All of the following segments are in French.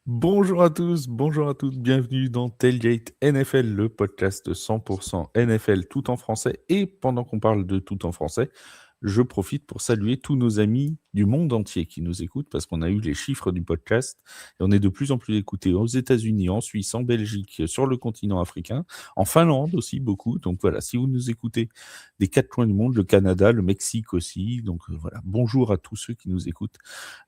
Bonjour à tous, bonjour à toutes, bienvenue dans Tailgate NFL, le podcast 100% NFL tout en français. Et pendant qu'on parle de tout en français, je profite pour saluer tous nos amis du monde entier qui nous écoutent parce qu'on a eu les chiffres du podcast et on est de plus en plus écoutés aux États-Unis, en Suisse, en Belgique, sur le continent africain, en Finlande aussi beaucoup. Donc voilà, si vous nous écoutez des quatre coins du monde, le Canada, le Mexique aussi. Donc voilà, bonjour à tous ceux qui nous écoutent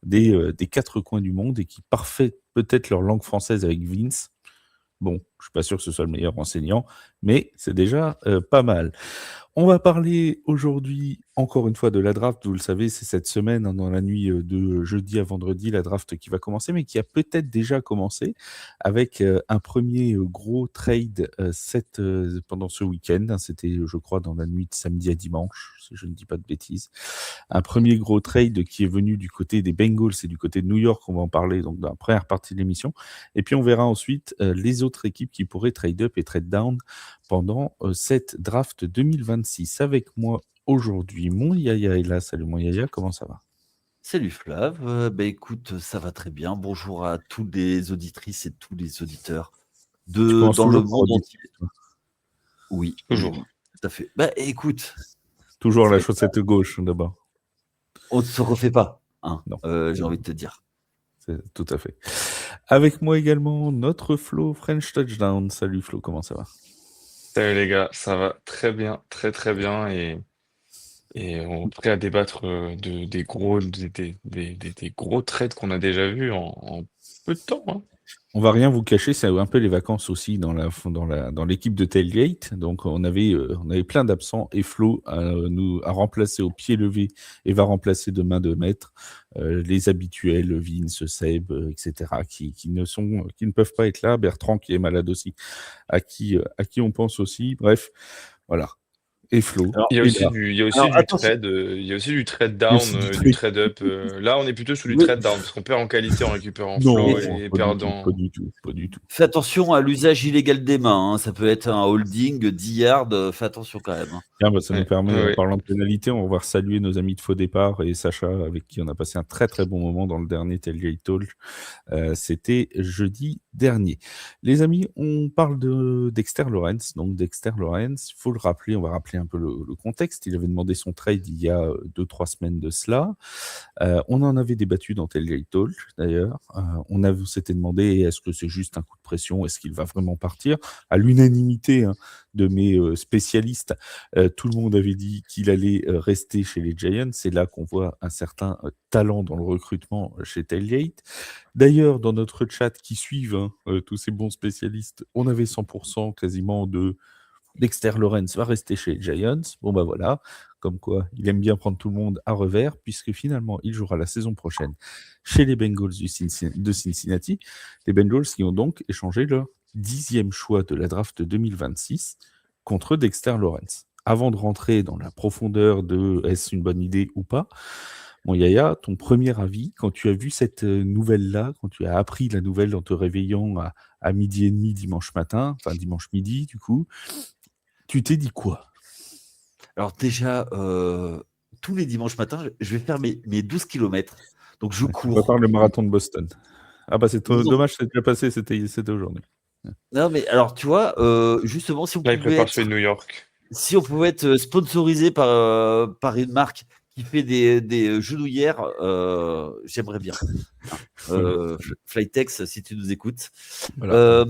des quatre coins du monde et qui parfaient peut-être leur langue française avec Vince. Bon, je suis pas sûr que ce soit le meilleur enseignant, mais c'est déjà pas mal. On va parler aujourd'hui, encore une fois, de la draft. Vous le savez, c'est cette semaine, hein, dans la nuit de jeudi à vendredi, la draft qui va commencer, mais qui a peut-être déjà commencé avec un premier gros trade pendant ce week-end. Hein. C'était, je crois, dans la nuit de samedi à dimanche, si je ne dis pas de bêtises. Un premier gros trade qui est venu du côté des Bengals et du côté de New York. On va en parler donc dans la première partie de l'émission. Et puis, on verra ensuite les autres équipes qui pourraient trade up et trade down pendant cette draft 2026. Avec moi aujourd'hui, mon Yaya est là. Salut mon Yaya, comment ça va? Salut Flav, écoute, ça va très bien. Bonjour à toutes les auditrices et tous les auditeurs Tu commences dans le toujours par monde auditer, entier. toi. Oui, Toujours. oui, tout à fait. Écoute, Toujours c'est la vrai que chaussette gauche d'abord. on ne se refait pas, hein, Non, j'ai envie de te dire. c'est tout à fait. Avec moi également, notre Flo French Touchdown. Salut Flo, comment ça va? Salut les gars, ça va très bien, très très bien et on est prêt à débattre des gros trades qu'on a déjà vus en peu de temps, hein. On va rien vous cacher, c'est un peu les vacances aussi dans l'équipe de Tailgate. Donc on avait plein d'absents et Flo a remplacé au pied levé et va remplacer de main de maître les habituels, Vince, Seb, etc. qui ne peuvent pas être là. Bertrand qui est malade aussi, à qui on pense aussi. Bref, voilà. Et Flo Alors, est là. Il y a aussi alors du attention, trade, il y a aussi du trade Il y a down, aussi du du trade. trade up. Là, on est plutôt sur du oui, trade down parce qu'on perd en qualité en récupérant Flo Non, et pas du tout, pas perdant. du tout, pas du tout. fais attention à l'usage illégal des mains, hein. Ça peut être un holding, 10 yards, fais attention quand même, hein. Tiens, ça nous Ouais, permet, en ouais. parlant de pénalité, on va pouvoir saluer nos amis de Faux Départ et Sacha, avec qui on a passé un très très bon moment dans le dernier Tailgate Talk. C'était jeudi dernier. Les amis, on parle de Dexter Lawrence. Donc Dexter Lawrence, il faut le rappeler, on va rappeler un peu le contexte. Il avait demandé son trade il y a 2-3 semaines de cela. On en avait débattu dans Tailgate Talk, d'ailleurs. On s'était demandé, est-ce que c'est juste un coup de pression? Est-ce qu'il va vraiment partir? À l'unanimité, hein, de mes spécialistes, tout le monde avait dit qu'il allait rester chez les Giants. C'est là qu'on voit un certain talent dans le recrutement chez Tailgate. D'ailleurs, dans notre chat qui suivent, hein, tous ces bons spécialistes, on avait 100% quasiment de Dexter Lawrence va rester chez les Giants. Bon bah voilà, comme quoi il aime bien prendre tout le monde à revers, puisque finalement il jouera la saison prochaine chez les Bengals de Cincinnati. Les Bengals qui ont donc échangé leur 10e choix de la draft 2026 contre Dexter Lawrence. Avant de rentrer dans la profondeur de est-ce une bonne idée ou pas, bon Yaya, ton premier avis quand tu as vu cette nouvelle-là, quand tu as appris la nouvelle en te réveillant à midi et demi dimanche matin, enfin dimanche midi du coup, tu t'es dit quoi? Alors déjà, tous les dimanches matins, je vais faire mes 12 kilomètres. Donc je Tu prépares cours. le marathon de Boston. Ah bah c'est Non, dommage, c'est déjà passé, c'était aujourd'hui. non, mais alors tu vois, justement, Là, il prépare celui de New York. si on pouvait être sponsorisé par une marque qui fait des genouillères, j'aimerais bien, hein. Voilà. Flytex, si tu nous écoutes. Voilà.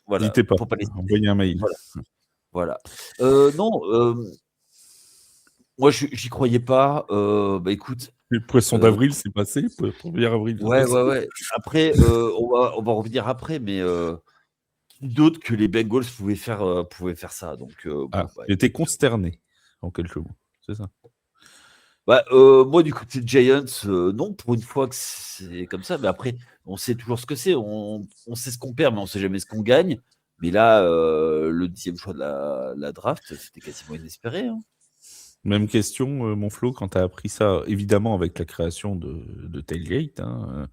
Voilà, N'hésitez pas, pour pas les citer. envoyez un mail. Voilà, voilà. Non, moi j'y croyais pas. Écoute, Le poisson heu, d'avril, c'est passé, 1er avril, c'est ouais, passé. ouais, ouais. Après, on va revenir après, mais qui d'autre que les Bengals pouvaient faire ça? Donc Ah, bon, j'étais écoute. consterné, en quelques mots, c'est ça. Moi, du côté de Giants, non, pour une fois que c'est comme ça. Mais après, on sait toujours ce que c'est. On sait ce qu'on perd, mais on sait jamais ce qu'on gagne. Mais là, le 10e choix de la draft, c'était quasiment inespéré, hein. Même question, mon Flo, quand tu as appris ça, évidemment avec la création de Tailgate, hein,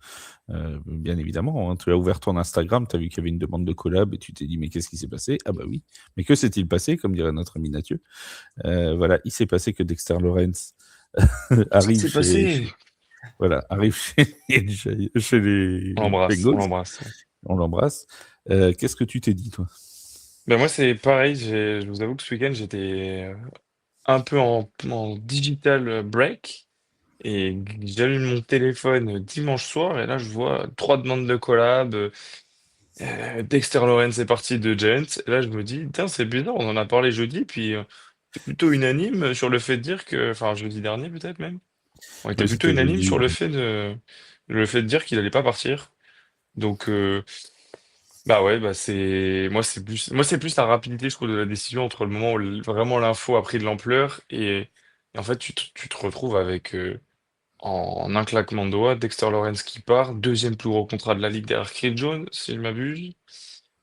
bien évidemment, hein, tu as ouvert ton Instagram, tu as vu qu'il y avait une demande de collab et tu t'es dit: «Mais qu'est-ce qui s'est passé?» Ah bah oui, mais que s'est-il passé? Comme dirait notre ami Mathieu. Voilà, il s'est passé que Dexter Lawrence Qu'est-ce qui arrive s'est chez passé? voilà, arrive chez les On l'embrasse, on Bengals. l'embrasse. On l'embrasse. Qu'est-ce que tu t'es dit, toi? Ben moi, c'est pareil. Je vous avoue que ce week-end, j'étais un peu en digital break et j'allume mon téléphone dimanche soir et là, je vois 3 demandes de collab. Dexter Lawrence est parti de Giants. Et là, je me dis, tiens, c'est bizarre, on en a parlé jeudi, puis c'est plutôt unanime sur le fait de dire que, enfin, jeudi dernier peut-être même, on était Oui, plutôt c'était unanime jeudi. sur le fait de dire qu'il allait pas partir. Donc, bah ouais, bah moi c'est plus la rapidité, je trouve, de la décision entre le moment où vraiment l'info a pris de l'ampleur et en fait tu te retrouves avec en un claquement de doigts Dexter Lawrence qui part, deuxième plus gros contrat de la ligue derrière Chris Jones, si je m'abuse,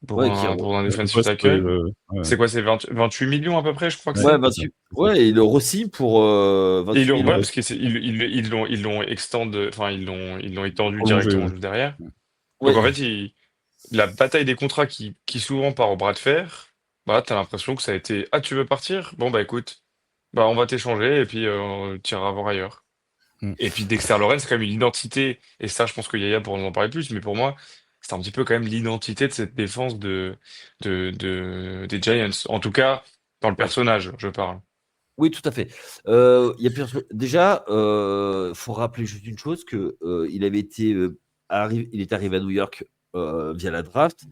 Ouais, pour un Au defensive poste, tackle. ouais, C'est quoi, c'est 28 millions à peu près, je crois que ouais, Ouais, c'est. c'est ça. 28. C'est ça. Ouais, et il le re pour Et ils 28 l'ont, millions. voilà, parce que ils l'ont enfin ils l'ont étendu Prolongé, directement ouais. juste derrière. Donc Ouais, en fait, la bataille des contrats qui souvent part au bras de fer, bah, t'as l'impression que ça a été, ah, tu veux partir? Bon, bah, écoute, bah, on va t'échanger et puis tu iras voir ailleurs. Mm. Et puis Dexter Lawrence, c'est quand même une identité, et ça, je pense que Yaya pourra nous en parler plus, mais pour moi, c'est un petit peu quand même l'identité de cette défense des Giants. En tout cas, dans le ouais. personnage, je parle. Oui, tout à fait. Il y a plusieurs choses. Déjà, faut rappeler juste une chose que il avait été il est arrivé à New York via la draft,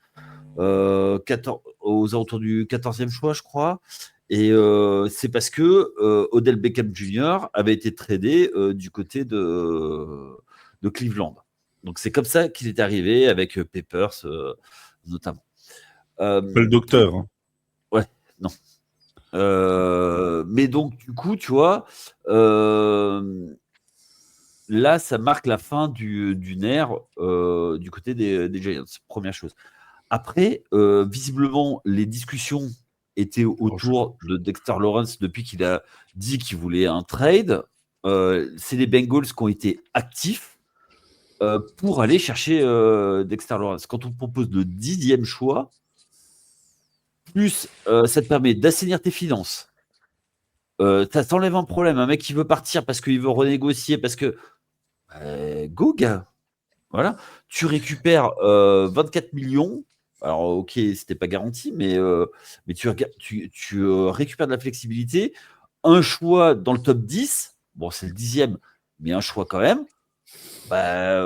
14 aux alentours du 14e choix, je crois. Et c'est parce que Odell Beckham Jr. avait été tradé du côté de Cleveland. Donc c'est comme ça qu'il est arrivé avec Peppers notamment. Pas le Et docteur, hein. ouais, non. Mais donc, du coup, tu vois, euh, là, ça marque la fin d'une ère du côté des Giants, première chose. Après, visiblement, les discussions étaient Oh, autour de Dexter Lawrence depuis qu'il a dit qu'il voulait un trade. C'est les Bengals qui ont été actifs pour aller chercher Dexter Lawrence. Quand on propose le 10e choix, plus ça te permet d'assainir tes finances. Ça t'enlève un problème. Un mec qui veut partir parce qu'il veut renégocier, parce que go, gars. Voilà. Tu récupères 24 millions. Alors, ok, c'était pas garanti, mais tu récupères de la flexibilité. Un choix dans le top 10. Bon, c'est le 10e, mais un choix quand même. Bah,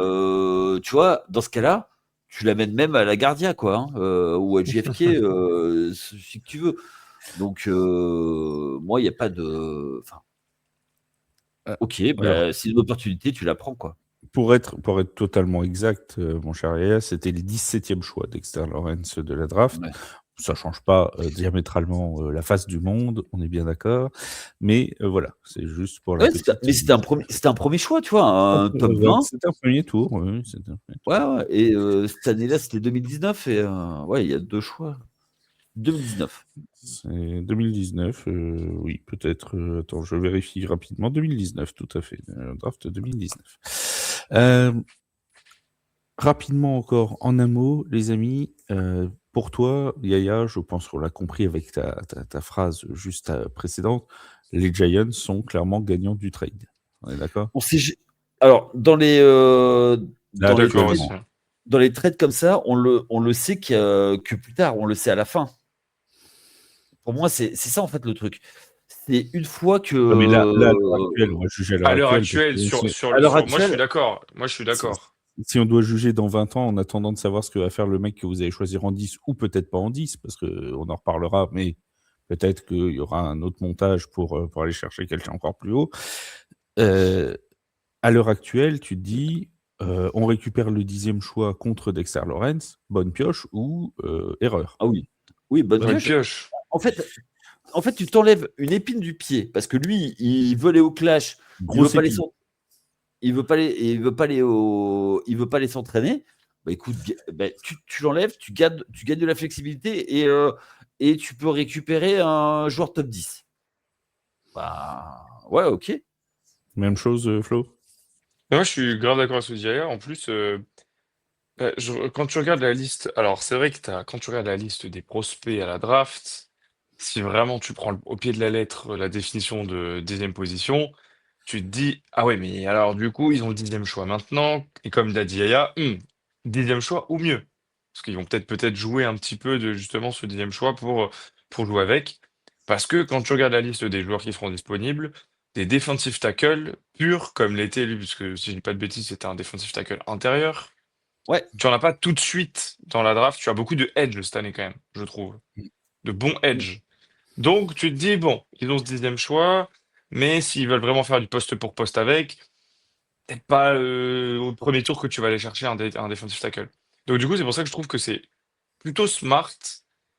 tu vois, dans ce cas-là, tu l'amènes même à la Guardia, quoi, hein, ou à JFK, si tu veux. Donc, moi, il n'y a pas de. Enfin, Euh, ok, Alors, bah, c'est une opportunité, tu la prends, quoi. pour être totalement exact, mon cher Yaya, c'était le 17e choix Dexter Lawrence de la draft. Ouais. Ça change pas diamétralement la face du monde, on est bien d'accord. Mais voilà, c'est juste pour la Ouais, petite. mais c'était un premier choix, tu vois, un top 20. C'était un premier tour, oui, c'était un premier Ouais, tour. ouais. Et cette année-là, c'était 2019. Et ouais, il y a deux choix. 2019. C'est 2019, oui, peut-être. Attends, je vérifie rapidement. 2019, tout à fait. Draft 2019. Rapidement encore, en un mot, les amis, pour toi, Yaya, je pense qu'on l'a compris avec ta phrase juste précédente, les Giants sont clairement gagnants du trade. On est d'accord? On sait, alors, Là, Je suis d'accord actuellement. aussi. dans les trades comme ça, on le sait que plus tard, on le sait à la fin. Pour moi, c'est ça, en fait, le truc. C'est une fois que. Ah, mais là, à l'heure actuelle, on va juger à l'heure À l'heure actuelle, parce actuelle, que À l'heure moi je suis actuelle, d'accord. Moi je suis si, d'accord. si on doit juger dans 20 ans en attendant de savoir ce que va faire le mec que vous allez choisir en 10, ou peut-être pas en 10, parce qu'on en reparlera, mais peut-être qu'il y aura un autre montage pour aller chercher quelqu'un encore plus haut. Euh, à l'heure actuelle, tu te dis, on récupère le 10e choix contre Dexter Lawrence, bonne pioche ou erreur? ah oui. Oui, bonne Bonne Bonne pioche. pioche. pioche. En fait, tu t'enlèves une épine du pied parce que lui, il veut aller au clash. Il veut Grosse pas les épine. il veut pas les s'entraîner. Bah écoute, bah, tu l'enlèves, tu gagnes de la flexibilité et tu peux récupérer un joueur top 10. Bah ouais, ok. Même chose, Flo? Mais moi je suis grave d'accord avec ce que dit Aya. En plus, quand tu regardes la liste, alors c'est vrai que quand tu regardes la liste des prospects à la draft, si vraiment tu prends au pied de la lettre la définition de 10e position, tu te dis, ah ouais, mais alors du coup, ils ont le 10e choix maintenant, et comme l'a dit Yaya, 10e choix ou mieux. Parce qu'ils vont peut-être jouer un petit peu de justement ce 10e choix pour jouer avec. Parce que quand tu regardes la liste des joueurs qui seront disponibles, des defensive tackles purs, comme l'était lui, puisque si je dis pas de bêtises, c'était un defensive tackle intérieur, Ouais. tu en as pas tout de suite dans la draft, tu as beaucoup de edge cette année quand même, je trouve. De bons edge. Donc tu te dis, bon, ils ont ce 10e choix, mais s'ils veulent vraiment faire du poste pour poste avec, peut-être pas au premier tour que tu vas aller chercher un defensive tackle. Donc du coup, c'est pour ça que je trouve que c'est plutôt smart,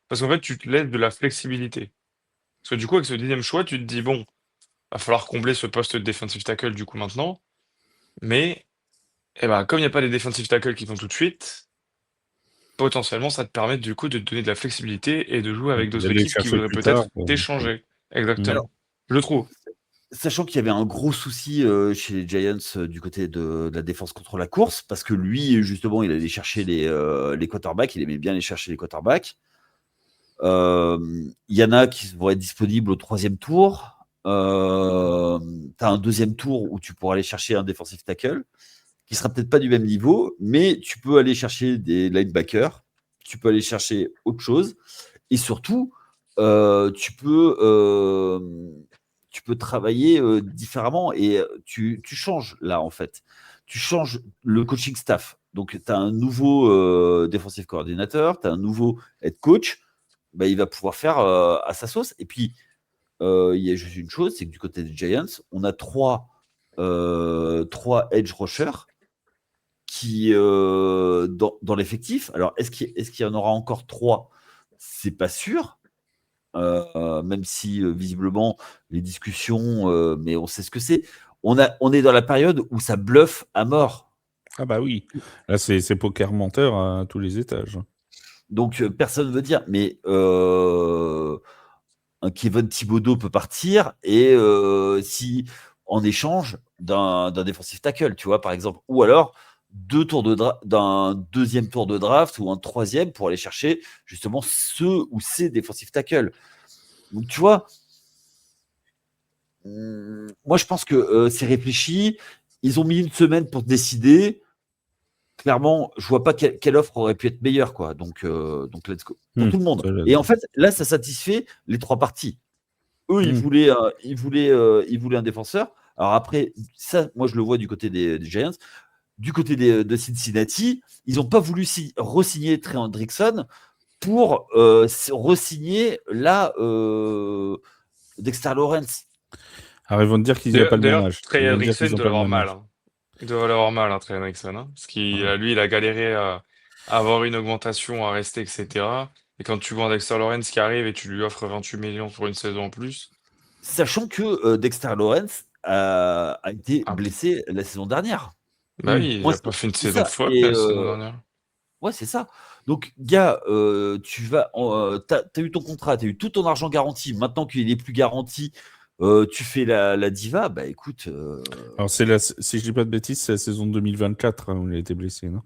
parce qu'en fait, tu te laisses de la flexibilité. Parce que du coup, avec ce 10e choix, tu te dis, bon, va falloir combler ce poste de defensive tackle du coup maintenant, mais eh ben, comme il n'y a pas des defensive tackles qui vont tout de suite, potentiellement, ça te permet du coup de te donner de la flexibilité et de jouer avec d'autres D'aller le équipes qui chercher voudraient plus tard. peut-être t'échanger. Exactement. Alors, Je trouve. sachant qu'il y avait un gros souci chez les Giants du côté de la défense contre la course, parce que lui, justement, il allait chercher les quarterbacks, il aimait bien aller chercher les quarterbacks. Il y en a qui vont être disponibles au 3e tour. Tu as un 2e tour où tu pourras aller chercher un defensive tackle qui sera peut-être pas du même niveau, mais tu peux aller chercher des linebackers, tu peux aller chercher autre chose, et surtout, tu peux travailler différemment et tu changes là en fait. Tu changes le coaching staff. Donc, tu as un nouveau defensive coordinateur, tu as un nouveau head coach, bah, il va pouvoir faire à sa sauce. Et puis, il y a juste une chose, c'est que du côté des Giants, on a trois edge rushers qui dans l'effectif. Alors, est-ce qu'il y en aura encore 3? C'est pas sûr. Même si visiblement les discussions, mais on sait ce que c'est. On est dans la période où ça bluffe à mort. Ah bah oui, là c'est poker menteur à tous les étages. Donc personne ne veut dire, mais un Kevin Thibodeau peut partir et si en échange d'un défensif tackle, tu vois, par exemple, ou alors d'un 2e tour de draft ou un 3e pour aller chercher justement ceux ou ces défensifs tackles. Donc tu vois, moi je pense que c'est réfléchi. Ils ont mis une semaine pour décider. Clairement, je vois pas quelle offre aurait pu être meilleure, quoi. Donc let's go pour tout le monde. Et en fait, là, ça satisfait les 3 parties. Eux, ils voulaient un défenseur. Alors après, ça, moi, je le vois du côté des Giants. Du côté de Cincinnati, ils n'ont pas voulu re-signer Trey Hendrickson pour re-signer là Dexter Lawrence. Alors ils vont te dire qu'ils n'ont pas le même D'ailleurs, âge. Trey Ils vont te dire Hendrickson qu'ils n'ont doit pas le l'avoir même mal. âge. Il doit l'avoir mal, hein, Trey Hendrickson. Parce lui, il a galéré à avoir une augmentation, à rester, etc. Et quand tu vois un Dexter Lawrence qui arrive et tu lui offres 28 millions pour une saison en plus. Sachant que Dexter Lawrence a été Ah, blessé la saison dernière. bah oui, il Moi, a pas fait une c'est saison ça. folle Et la saison dernière. ouais, c'est ça. Donc, gars, t'as eu ton contrat, t'as eu tout ton argent garanti. Maintenant qu'il est plus garanti, tu fais la diva. Bah écoute. Alors si je dis pas de bêtises, c'est la saison 2024 où il a été blessé, non?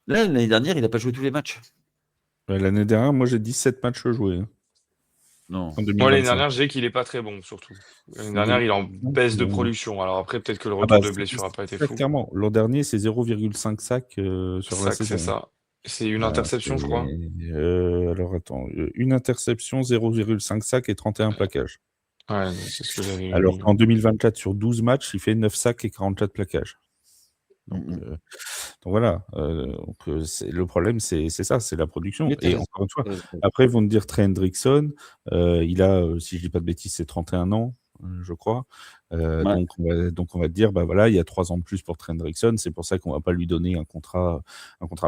Là, l'année dernière, il n'a pas joué tous les matchs. L'année dernière, moi j'ai 17 matchs joués Non. en Moi, l'année 2025. dernière, j'ai qu'il est pas très bon, surtout. L'année En dernière, il est en 2025, baisse de production. Alors après, peut-être que le Ah bah, retour de blessure a pas été très fou. clairement. L'an dernier, c'est 0,5 sacs sur la C'est saison. ça. C'est une interception, je crois. Alors attends, une interception, 0,5 sacs et 31 plaquages. Ouais, c'est ce que j'avais Alors lu. qu'en 2024, sur 12 matchs, il fait 9 sacs et 44 plaquages. Donc voilà. Le problème, c'est ça, c'est la production. Mais t'as Et raison. encore une fois, après, ils vont te dire Trey Hendrickson, il a, si je dis pas de bêtises, c'est 31 ans, je crois. Ouais. Donc on va te dire, bah voilà, il y a 3 ans de plus pour Trey Hendrickson, c'est pour ça qu'on va pas lui donner un contrat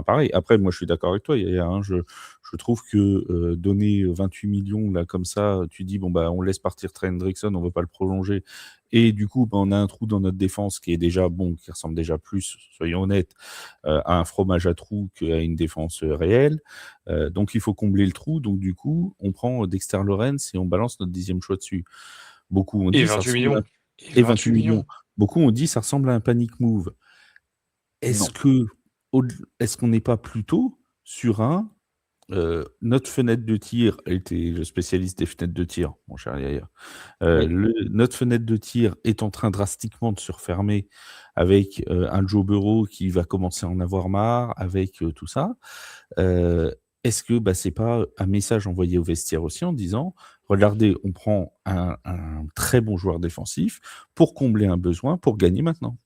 pareil. Après, moi, je suis d'accord avec toi, je trouve que donner 28 millions là comme ça, tu dis bon bah on laisse partir Trey Hendrickson, on veut pas le prolonger, et du coup bah, on a un trou dans notre défense qui est déjà bon, qui ressemble déjà plus, soyons honnêtes, à un fromage à trous qu'à une défense réelle. Donc il faut combler le trou, donc du coup on prend Dexter Lawrence et on balance notre 10e choix dessus. Beaucoup ont Et dit ça 28 ressemble à... millions. Et 28 millions. Beaucoup ont dit ça ressemble à un panic move. Est-ce qu'on n'est pas plutôt sur un Notre fenêtre de tir était le spécialiste des fenêtres de tir, mon cher Yaya. Oui. Notre fenêtre de tir est en train drastiquement de se refermer avec un Joe Burrow qui va commencer à en avoir marre, avec tout ça. Est-ce que c'est pas un message envoyé au vestiaire aussi en disant, regardez, on prend un très bon joueur défensif pour combler un besoin, pour gagner maintenant.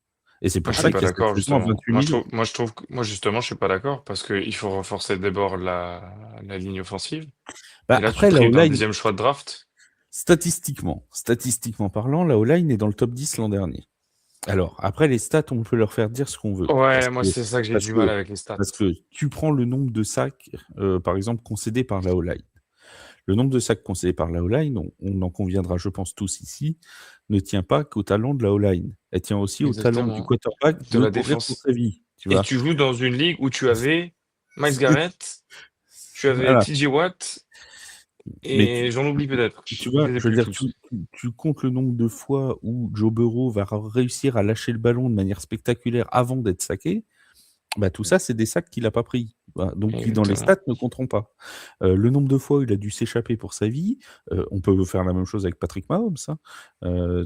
Et c'est Moi, pour je suis ça pas qu'il y a cette d'accord, saison à justement. 28 millions. Moi, justement, je suis pas d'accord parce qu'il faut renforcer d'abord la ligne offensive. Et là, tu Après, te la prives d'un O-line, deuxième choix de draft. statistiquement parlant, la O-line est dans le top 10 l'an dernier. Alors, après, les stats, on peut leur faire dire ce qu'on veut. Ouais, moi, c'est ça que j'ai Parce du que, mal avec les stats. parce que tu prends le nombre de sacs, par exemple, concédés par la O-line. Le nombre de sacs concédés par la O-line, on en conviendra, je pense, tous ici, ne tient pas qu'au talent de la O-line. Elle tient aussi au talent du Exactement. quarterback De de la courir pour défense. sa vie. Tu Et vois. tu joues dans une ligue où tu avais Miles Garrett, tu avais Voilà. TJ Watt, Mais et j'en oublie peut-être. tu Je vois, les ai je veux plus dire, tous. tu comptes le nombre de fois où Joe Burrow va réussir à lâcher le ballon de manière spectaculaire avant d'être saqué. Tout ça, c'est des sacs qu'il a pas pris. Voilà, donc qui, dans les Exactement. stats, ne compteront pas. Le nombre de fois où il a dû s'échapper pour sa vie, on peut faire la même chose avec Patrick Mahomes, hein.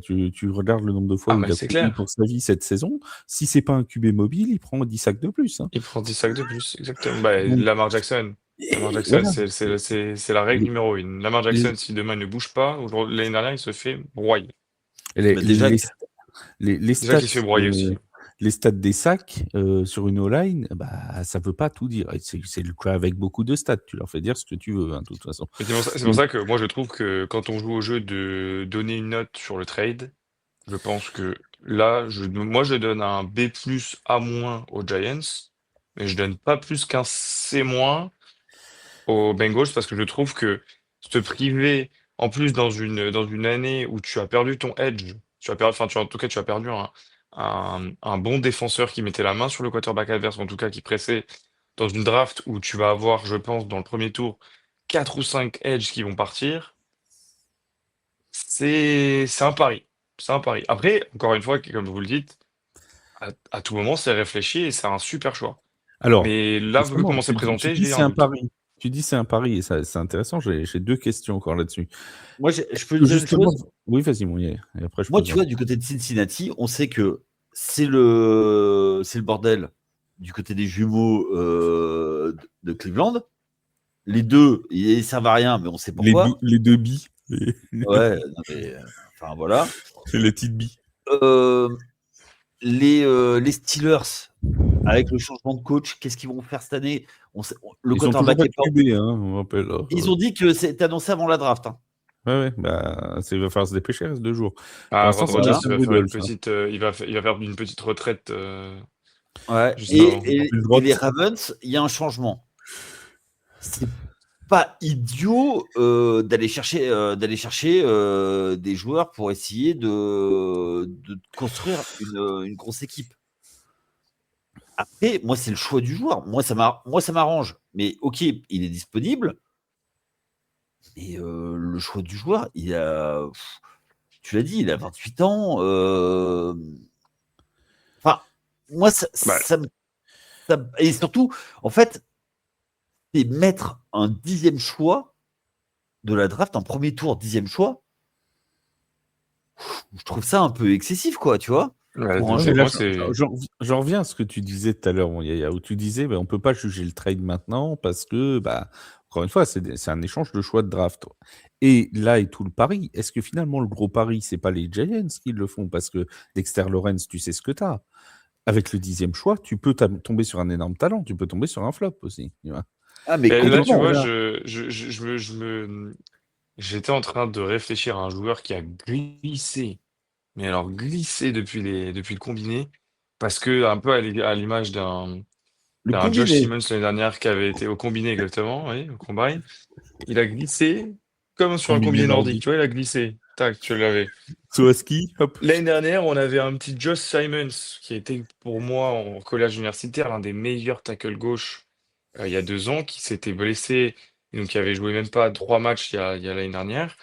Tu regardes le nombre de fois Ah, où mais il a c'est couru clair. pour sa vie cette saison. Si c'est pas un QB mobile, il prend 10 sacs de plus, hein. Il prend 10 sacs de plus, exactement. Donc, Lamar Jackson. Lamar et Jackson, voilà. c'est la règle Les, numéro une. Lamar Jackson, les, si demain il ne bouge pas, l'année dernière, il se fait broyer. les, Bah, déjà, les, les Déjà qu'il stats, se fait broyer aussi. les stats des sacs sur une O-line, ça veut pas tout dire. Et c'est le cas avec beaucoup de stats. Tu leur fais dire ce que tu veux, hein, de toute façon. Et c'est pour ça que moi, je trouve que quand on joue au jeu de donner une note sur le trade, je pense que là, moi, je donne un B+, A- aux Giants, mais je donne pas plus qu'un C- aux Bengals parce que je trouve que se priver, en plus dans une année où tu as perdu ton edge, enfin, en tout cas, tu as perdu un bon défenseur qui mettait la main sur le quarterback adverse, en tout cas qui pressait, dans une draft où tu vas avoir, je pense, dans le premier tour, 4 ou 5 edges qui vont partir, c'est un pari. C'est un pari. Après, encore une fois, comme vous le dites, à tout moment, c'est réfléchi et c'est un super choix. Alors, Mais là, vu justement, comment c'est tu présenté, dis j'ai c'est un un doute. pari. Tu dis c'est un pari et ça, c'est intéressant. J'ai deux questions encore là-dessus. moi, je peux dire une Justement, chose. oui, vas-y, mon Yaya, et après je Moi, pose tu un. vois, du côté de Cincinnati, on sait que c'est le bordel du côté des jumeaux de Cleveland. Les deux, ils servent à rien, mais on sait pourquoi. Les deux billes, Ouais, non, mais, enfin voilà. les petites billes. Euh, les Steelers, avec le changement de coach, qu'est-ce qu'ils vont faire cette année? Le Ils sont toujours quarterback pas est de pas. QB, hein, on rappelle. Ils ont dit que c'était annoncé avant la draft, hein. Ouais, il va falloir se dépêcher, il reste 2 jours. Pour Ah, l'instant, Aaron c'est Rodgers, Voilà. il Mason va faire une Rudolph, hein. petite, il va faire une petite retraite Ouais. juste Et, avant. et- Une et les grotte. Ravens, il y a un changement. C'est pas idiot d'aller chercher des joueurs pour essayer de construire une grosse équipe. Après, moi, c'est le choix du joueur. Moi, ça m'arrange. Mais ok, il est disponible. Et le choix du joueur, tu l'as dit, il a 28 ans. Enfin, moi, Bah, et surtout, en fait, c'est mettre un 10e choix de la draft, un premier tour, 10e choix. Je trouve ça un peu excessif, quoi, tu vois, pour un Ouais, mais là, joueur. moi, c'est. j'en reviens à ce que tu disais tout à l'heure, mon Yaya, où tu disais, on peut pas juger le trade maintenant parce que, encore une fois, c'est un échange de choix de draft. Et là est tout le pari. Est-ce que finalement, le gros pari, c'est pas les Giants qui le font? Parce que Dexter Lawrence, tu sais ce que tu as. Avec le 10e choix, tu peux tomber sur un énorme talent, tu peux tomber sur un flop aussi. Tu vois. Ah, mais Et là, tu complètement. vois, Voilà. j'étais en train de réfléchir à un joueur qui a glissé, mais alors glissé depuis le combiné, parce que un peu à l'image Le d'un Josh combiné. Simmons l'année dernière qui avait été au combiné exactement, oui, au combine. Il a glissé comme sur un Combiné combiné nordique, nordique. tu vois, il a glissé. Tac, tu l'avais. Saut à ski, hop. L'année dernière, on avait un petit Josh Simons qui était pour moi en collège universitaire l'un des meilleurs tackle gauche il y a 2 ans, qui s'était blessé et donc qui avait joué même pas 3 matchs il y a l'année dernière.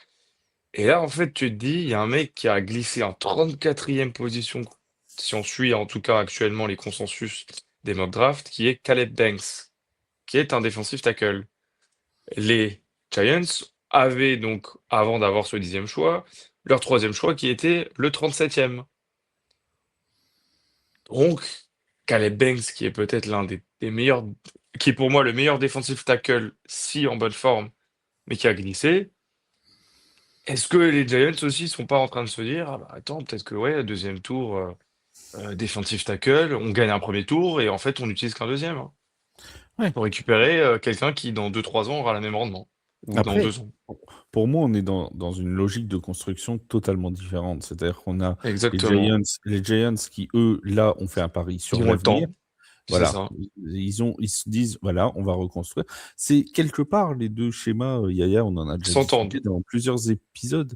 Et là, en fait, tu te dis, il y a un mec qui a glissé en 34e position, si on suit en tout cas actuellement les consensus des mock drafts, qui est Caleb Banks, qui est un défensif tackle. les Giants avaient donc, avant d'avoir ce 10e choix, leur 3e choix qui était le 37e. Donc, Caleb Banks, qui est peut-être l'un des meilleurs, qui est pour moi le meilleur defensive tackle, si en bonne forme, mais qui a glissé. Est-ce que les Giants aussi sont pas en train de se dire, ah bah attends, peut-être que ouais, deuxième tour, defensive tackle, on gagne un premier tour et en fait on n'utilise qu'un deuxième, hein, Ouais. pour récupérer quelqu'un qui dans 2-3 ans aura le même rendement, ou dans Après, 2 ans. pour moi, on est dans une logique de construction totalement différente. C'est-à-dire qu'on a Exactement. Les Giants qui, eux, là, ont fait un pari Ils sur ont le l'avenir. temps, c'est Voilà, ça. ils se disent, voilà, on va reconstruire. C'est quelque part les deux schémas, Yaya, on en a déjà S'entendent. discuté dans plusieurs épisodes.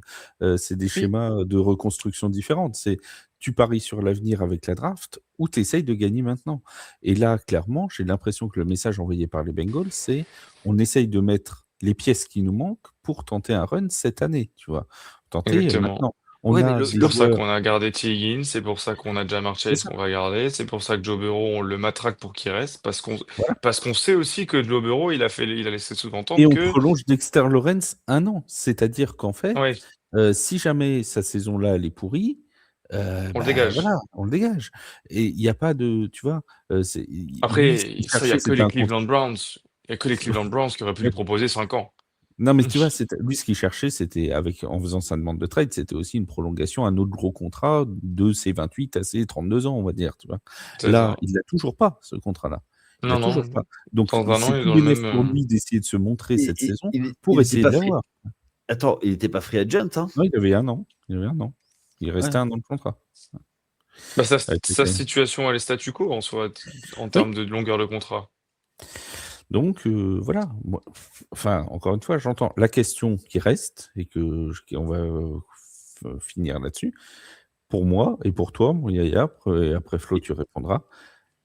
C'est des Oui, schémas de reconstruction différentes. C'est tu paries sur l'avenir avec la draft ou tu essayes de gagner maintenant. Et là, clairement, j'ai l'impression que le message envoyé par les Bengals, c'est on essaye de mettre les pièces qui nous manquent pour tenter un run cette année, tu vois. Tenter exactement. maintenant. On Ouais, mais a le, C'est des le pour ça joueurs. qu'on a gardé T. Higgins, c'est pour ça qu'on a Jamar C'est Chase ça. qu'on va garder, c'est pour ça que Joe Burrow, on le matraque pour qu'il reste, Voilà. parce qu'on sait aussi que Joe Burrow, il a laissé Et sous-entendre on que, prolonge Dexter Lawrence 1 an. C'est-à-dire qu'en fait, ouais, si jamais sa saison-là, elle est pourrie, on le bah, dégage. voilà, on le dégage. Et il y a pas de tu vois? C'est lui, ce Après, qu'il ça, il y a cherchait, que c'était les un Cleveland contrat. Browns. Il y a que les Cleveland Browns qui auraient pu lui proposer 5 ans. Non, mais tu vois, lui, ce qu'il cherchait, c'était en faisant sa demande de trade, c'était aussi une prolongation, un autre gros contrat de ses 28 à ses 32 ans, on va dire, tu vois? C'est Là, ça. il l'a toujours pas, ce contrat-là. Il l'a Non, toujours non, pas. Donc dans un an, c'est il est tout dans le bénef même. pour lui d'essayer de se montrer cette saison il pour était essayer pas de free. l'avoir. Attends, il était pas free agent, hein? Non, il avait 1 an. Il avait 1 an. Il restait Ouais. 1 an de contrat. Bah, sa, Avec les sa Giants. situation, elle est statu quo en soi, en Oui. termes de longueur de contrat. Donc voilà, moi, enfin, encore une fois, j'entends la question qui reste et qu'on va finir là-dessus. Pour moi et pour toi, mon Yaya, après Flo, tu répondras.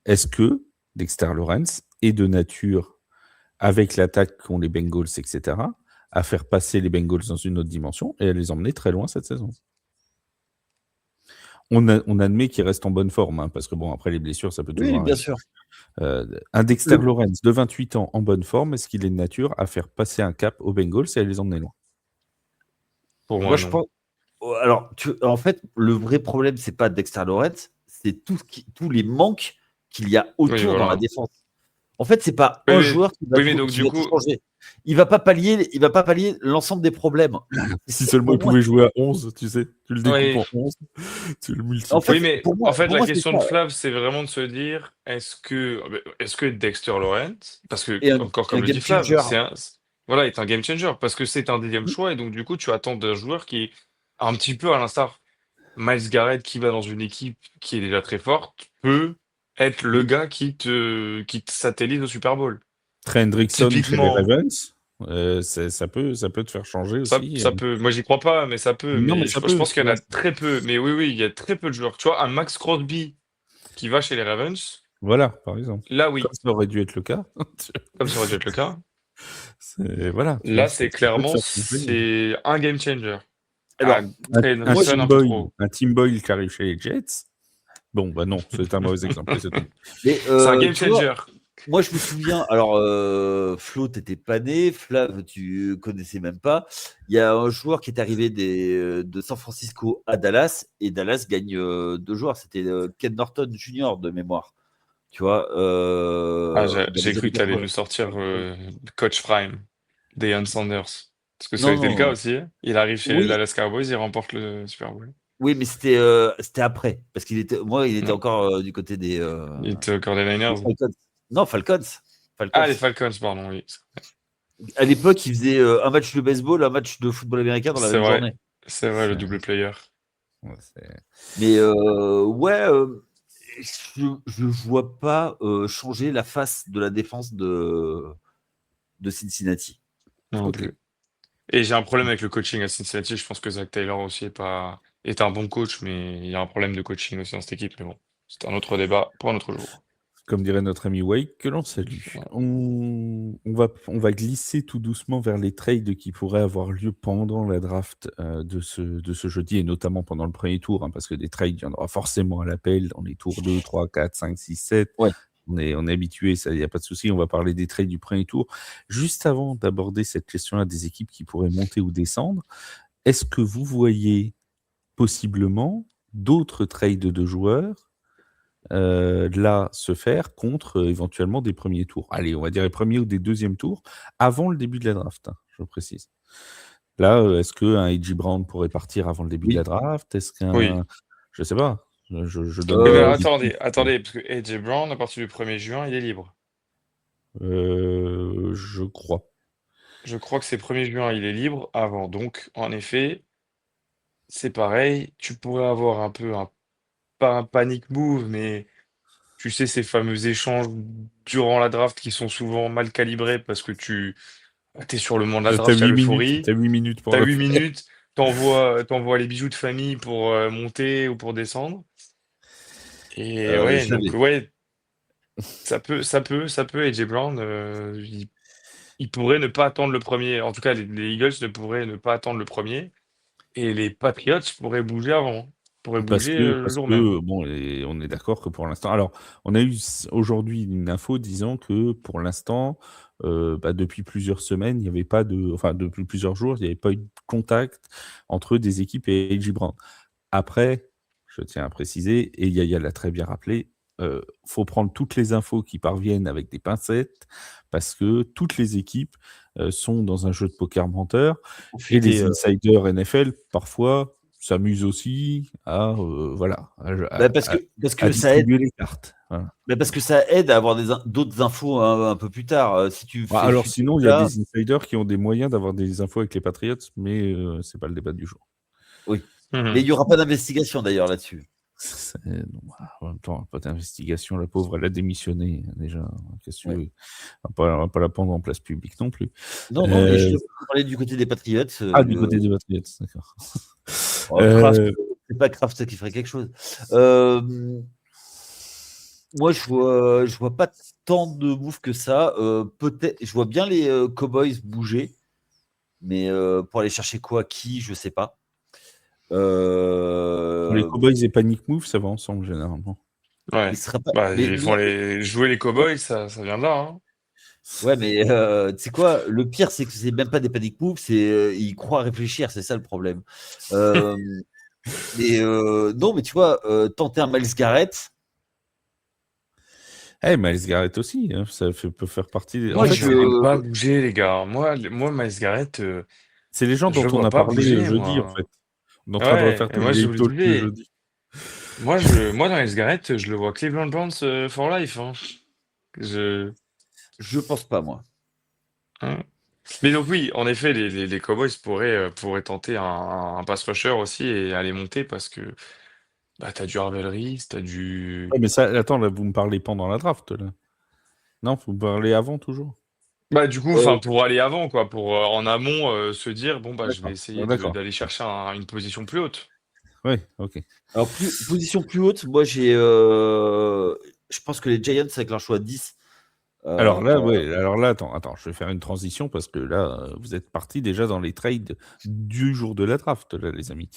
Est-ce que Dexter Lawrence est de nature, avec l'attaque qu'ont les Bengals, etc., à faire passer les Bengals dans une autre dimension et à les emmener très loin cette saison? On admet qu'il reste en bonne forme, hein, parce que bon, après les blessures, ça peut Oui, toujours bien arriver. sûr. Un Dexter Le- Lawrence de 28 ans en bonne forme, est-ce qu'il est de nature à faire passer un cap aux Bengals et à les emmener loin? Pour Moi, moi, je non. pense. Alors, en fait, le vrai problème, c'est pas Dexter Lawrence, c'est tous les manques qu'il y a Oui, autour dans la voilà. défense. En fait, c'est pas Oui, un mais, joueur oui, mais donc qui du va tout coup, changer. Il va pas pallier l'ensemble des problèmes. Si seulement Pour il moi, pouvait jouer à 11, tu sais, tu le découpes oui. en 11, tu le en multiplies. Oui, fait, mais en fait, pour la moi, c'est question ça. de Flav, c'est vraiment de se dire, est-ce que Dexter Lawrence, parce que, Et un, encore et un comme le dit game Flav, changer. voilà, est un game changer, parce que c'est un 10e choix, et donc du coup, tu attends d'un joueur qui est un petit peu à l'instar Miles Garrett, qui va dans une équipe qui est déjà très forte, peut être le Mais gars qui te satellise au Super Bowl. Trey Hendrickson chez les Typiquement, Ravens, ça peut te faire changer ça, aussi. ça peut, moi j'y crois pas, mais ça peut, Non, mais mais ça je peut, pense tu qu'il y en vois. a très peu, mais oui, oui, il y a très peu de joueurs. Tu vois, un Max Crosby qui va chez les Ravens, Voilà, par exemple. là Comme oui. ça aurait dû être le cas. Comme ça aurait dû être le cas. Voilà, tu vois, Là, c'est ça peut te clairement, faire changer. c'est un game changer. Ah, alors, Trey Un moi, Hendrickson, Tim un peu Boyle, trop. un Tim Boyle qui arrive chez les Jets. Bon, bah non, c'est un mauvais exemple, et c'est tout. mais C'est un game tu vois, changer. moi, je me souviens. Alors, Flo, t'étais pas né. Flav, tu connaissais même pas. Il y a un joueur qui est arrivé de San Francisco à Dallas et Dallas gagne 2 joueurs. C'était Ken Norton Jr. de mémoire. Tu vois, Ah, j'ai dans j'ai les cru années que tu allais 80. nous sortir Coach Prime, Deion Sanders. Parce que ça a Non, été non, le cas non. aussi, hein. Il arrive chez les Oui, Dallas Cowboys, il remporte le Super Bowl. oui, mais c'était après. Parce il était Non, encore du côté il était au corps des des Niners. Falcons. Non, Falcons. Ah, les Falcons. Falcons, pardon, oui. À l'époque, il faisait un match de baseball, un match de football américain dans la C'est même vrai, journée. c'est vrai, le double player. Ouais, Mais ouais, je vois pas changer la face de la défense de Cincinnati. Non ok. plus. Et j'ai un problème avec le coaching à Cincinnati. Je pense que Zach Taylor aussi est un bon coach, mais il y a un problème de coaching aussi dans cette équipe. Mais bon, c'est un autre débat pour un autre jour. Comme dirait notre ami Wake, que l'on salue. Voilà. On va glisser tout doucement vers les trades qui pourraient avoir lieu pendant la draft de ce jeudi, et notamment pendant le premier tour, hein, parce que des trades, il y en aura forcément à l'appel dans les tours 2, 3, 4, 5, 6, 7. Ouais. On est habitué, ça, il n'y a pas de souci. On va parler des trades du premier tour. Juste avant d'aborder cette question-là des équipes qui pourraient monter ou descendre, est-ce que vous voyez possiblement d'autres trades de joueurs là se faire contre éventuellement des premiers tours? Allez, on va dire les premiers ou des deuxièmes tours avant le début de la draft, hein, je précise. Là, est-ce qu'un A.J. Brown pourrait partir avant le début de la Oui. draft? Est-ce Oui. qu'un. Je sais pas. Je donne Mais des attendez, parce que AJ Brown, à partir du 1er juin, il est libre. Je crois. Je crois que c'est 1er juin, il est libre avant. Donc, en effet, c'est pareil. Tu pourrais avoir un peu pas un panic move, mais tu sais, ces fameux échanges durant la draft qui sont souvent mal calibrés parce que tu es sur le moment de la T'as draft, il y a 8 minutes, l'euphorie. t'as 8 minutes pour T'as le 8 faire. minutes, t'envoies les bijoux de famille pour monter ou pour descendre. Et ouais, Je donc l'avais. ouais, AJ Brown, il pourrait ne pas attendre le premier. En tout cas, les Eagles ne pourraient ne pas attendre le premier. Et les Patriots pourraient bouger avant. Pourraient bouger le Parce jour même. que bon, et on est d'accord que pour l'instant. Alors, on a eu aujourd'hui une info disant que pour l'instant, depuis plusieurs semaines, il n'y avait pas de. Enfin, depuis plusieurs jours, il n'y avait pas eu de contact entre des équipes et A.J. Brown. Après, je tiens à préciser, et Yaya l'a très bien rappelé, faut prendre toutes les infos qui parviennent avec des pincettes, parce que toutes les équipes sont dans un jeu de poker menteur, et les insiders NFL, parfois, s'amusent aussi à, voilà, Parce à que ça aide. distribuer les cartes. Voilà. Parce que ça aide à avoir d'autres infos un peu plus tard. Si tu fais Alors fuiter sinon, il y a ça, des insiders qui ont des moyens d'avoir des infos avec les Patriots, mais c'est pas le débat du jour. oui. Mhm. Mais il n'y aura pas d'investigation d'ailleurs là-dessus. Non, en même temps, pas d'investigation, la pauvre, elle a démissionné déjà. Qu'est-ce que tu Ouais. veux? On va pas la pendre en place publique non plus. Non, mais je parlais du côté des Patriots. Du côté des Patriots, d'accord. Kraft, c'est pas Kraft qui ferait quelque chose. Moi, je vois pas tant de moves que ça. Peut-être, je vois bien les Cowboys bouger, mais pour aller chercher quoi, qui, je sais pas. Les Cowboys et Panic Move, ça va ensemble généralement. Ouais. Il sera pas. Ils font jouer les Cowboys, ça vient de là. Hein. Ouais, mais tu sais quoi, le pire, c'est que c'est même pas des panic moves, c'est ils croient réfléchir, c'est ça le problème. Mais non, mais tu vois, tenter un Miles Garrett. Miles Garrett aussi, hein, peut faire partie des. Moi, En fait, Je ne vois pas bouger, les gars. Moi Miles Garrett, c'est les gens je dont le on vois a pas parlé bouger, jeudi, en moi. fait. On est en train de Ouais, refaire et moi, je Tailgate voulais Talk le bouger. jeudi. Moi, dans Miles Garrett, je le vois Cleveland Browns for life. Hein. Je pense pas, moi. Hein. Mais donc oui, en effet, les Cowboys pourraient tenter un pass rusher aussi et aller monter parce que t'as du Harvey Reese, t'as du... Ouais, mais ça, attends, là, vous me parlez pendant la draft, là. Non, vous me parlez avant toujours. Du coup, pour aller avant, quoi, pour en amont se dire, bon, je vais D'accord. essayer D'accord. d'aller chercher une position plus haute. Oui, ok. Alors, position plus haute, moi, je pense que les Giants, avec leur choix 10. Alors là, attends, je vais faire une transition parce que là, vous êtes partis déjà dans les trades du jour de la draft, là, les amis.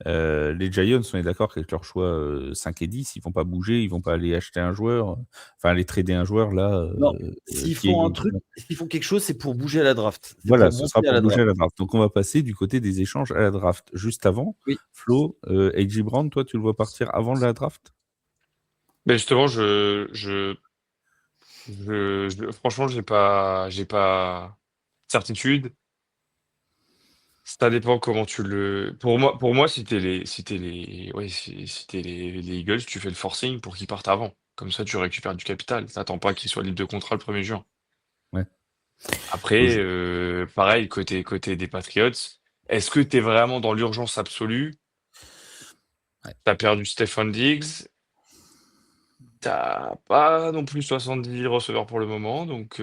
Les Giants, on est d'accord qu'avec leur choix 5 et 10, ils vont pas bouger, ils vont pas aller acheter un joueur, enfin aller trader un joueur là. Non, s'ils font un truc, s'ils font quelque chose, c'est pour bouger à la draft. C'est Voilà, pour ce sera monter à pour la bouger draft. à la draft. Donc on va passer du côté des échanges à la draft. Juste avant, Oui. Flo, A.J. Brown, toi, tu le vois partir avant la draft? Mais justement, franchement, j'ai pas certitude. Ça dépend comment tu le. Pour moi, si t'es les Eagles, tu fais le forcing pour qu'ils partent avant. Comme ça, tu récupères du capital. T'attends pas qu'ils soient libres de contrat le 1er juin. Ouais. Après, pareil, côté des Patriots, est-ce que t'es vraiment dans l'urgence absolue? Ouais. T'as perdu Stephon Diggs. T'as pas non plus 70 receveurs pour le moment, donc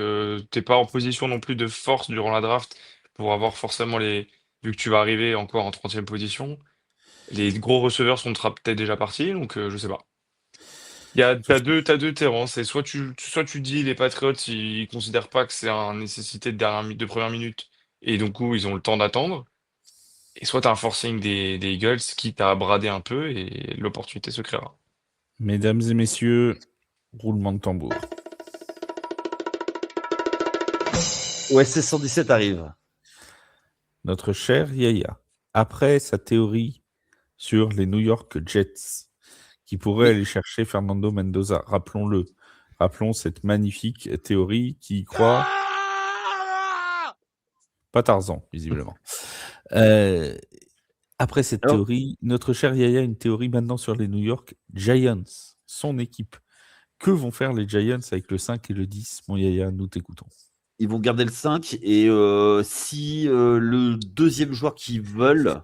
t'es pas en position non plus de force durant la draft pour avoir forcément vu que tu vas arriver encore en 30e position. Les gros receveurs sont peut-être déjà partis, donc je sais pas. T'as deux terrains, c'est soit tu dis les Patriots, ils considèrent pas que c'est une nécessité de première minute, et donc coup, ils ont le temps d'attendre, et soit t'as un forcing des Eagles, quitte à brader un peu, et l'opportunité se créera. Mesdames et messieurs, Roulement de tambour. OSS 117 arrive. Notre cher Yaya, après sa théorie sur les New York Jets, qui pourraient aller chercher Fernando Mendoza, rappelons-le. Rappelons cette magnifique théorie qui croit... Pas Tarzan, visiblement. Après cette Alors, théorie, notre cher Yaya a une théorie maintenant sur les New York Giants, son équipe. Que vont faire les Giants avec le 5 et le 10? Mon Yaya, nous t'écoutons. ils vont garder le 5 et si le deuxième joueur qu'ils veulent,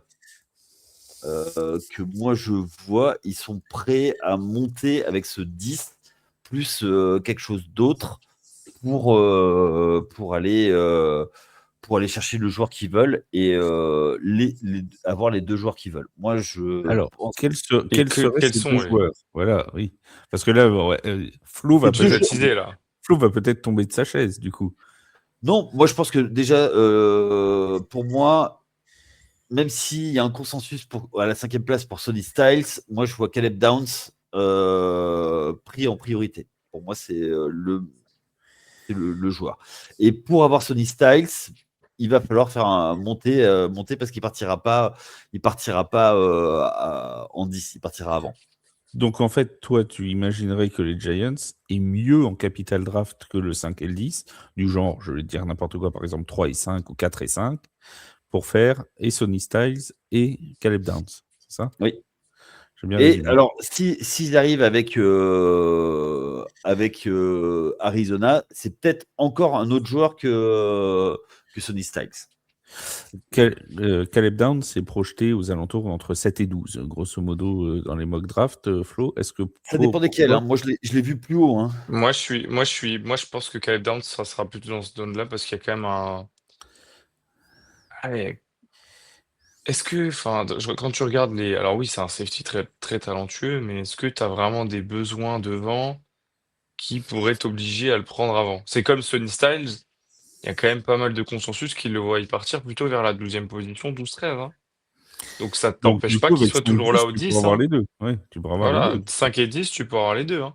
que moi je vois, ils sont prêts à monter avec ce 10 plus quelque chose d'autre pour aller chercher le joueur qu'ils veulent et avoir les deux joueurs qu'ils veulent. Moi, je Alors, pense quels Et seraient quels ces sont deux joueurs? Voilà, oui. Parce que là, Flo que va deux joueurs. médiatisés là? peut-être tomber de sa chaise, du coup. Non, moi je pense que déjà, pour moi, même s'il y a un consensus à la 5e place pour Sonny Styles, moi je vois Caleb Downs pris en priorité. Pour moi, c'est le joueur. Et pour avoir Sonny Styles, il va falloir faire monter parce qu'il partira pas en 10, il partira avant. Donc, en fait, toi, tu imaginerais que les Giants aient mieux en capital draft que le 5 et le 10, du genre, je vais te dire n'importe quoi, par exemple 3 et 5 ou 4 et 5, pour faire et Sonny Styles et Caleb Downs. C'est ça? Oui. J'ai bien Et résumé. alors, s'ils arrivent avec Arizona, c'est peut-être encore un autre joueur que Sonny Styles. Caleb Downs s'est projeté aux alentours entre 7 et 12, grosso modo, dans les mock drafts. Flo, est-ce que Ça dépend desquels. Moi, je l'ai vu plus haut. Hein. Moi, je pense que Caleb Downs, ça sera plutôt dans ce zone-là parce qu'il y a quand même un. Allez, est-ce que, enfin, quand tu regardes les. Alors oui, c'est un safety très, très talentueux, mais est-ce que tu as vraiment des besoins devant qui pourraient t'obliger à le prendre avant? C'est comme Sonny Styles, il y a quand même pas mal de consensus qui le voient y partir plutôt vers la 12e position, 12-13, hein. Donc ça Donc, t'empêche du pas coup, qu'il avec soit toujours 5-10, là au tu pourras 10, avoir hein. les deux. Ouais, tu pourras avoir les Voilà, deux. 5 et 10, tu peux avoir les deux, hein.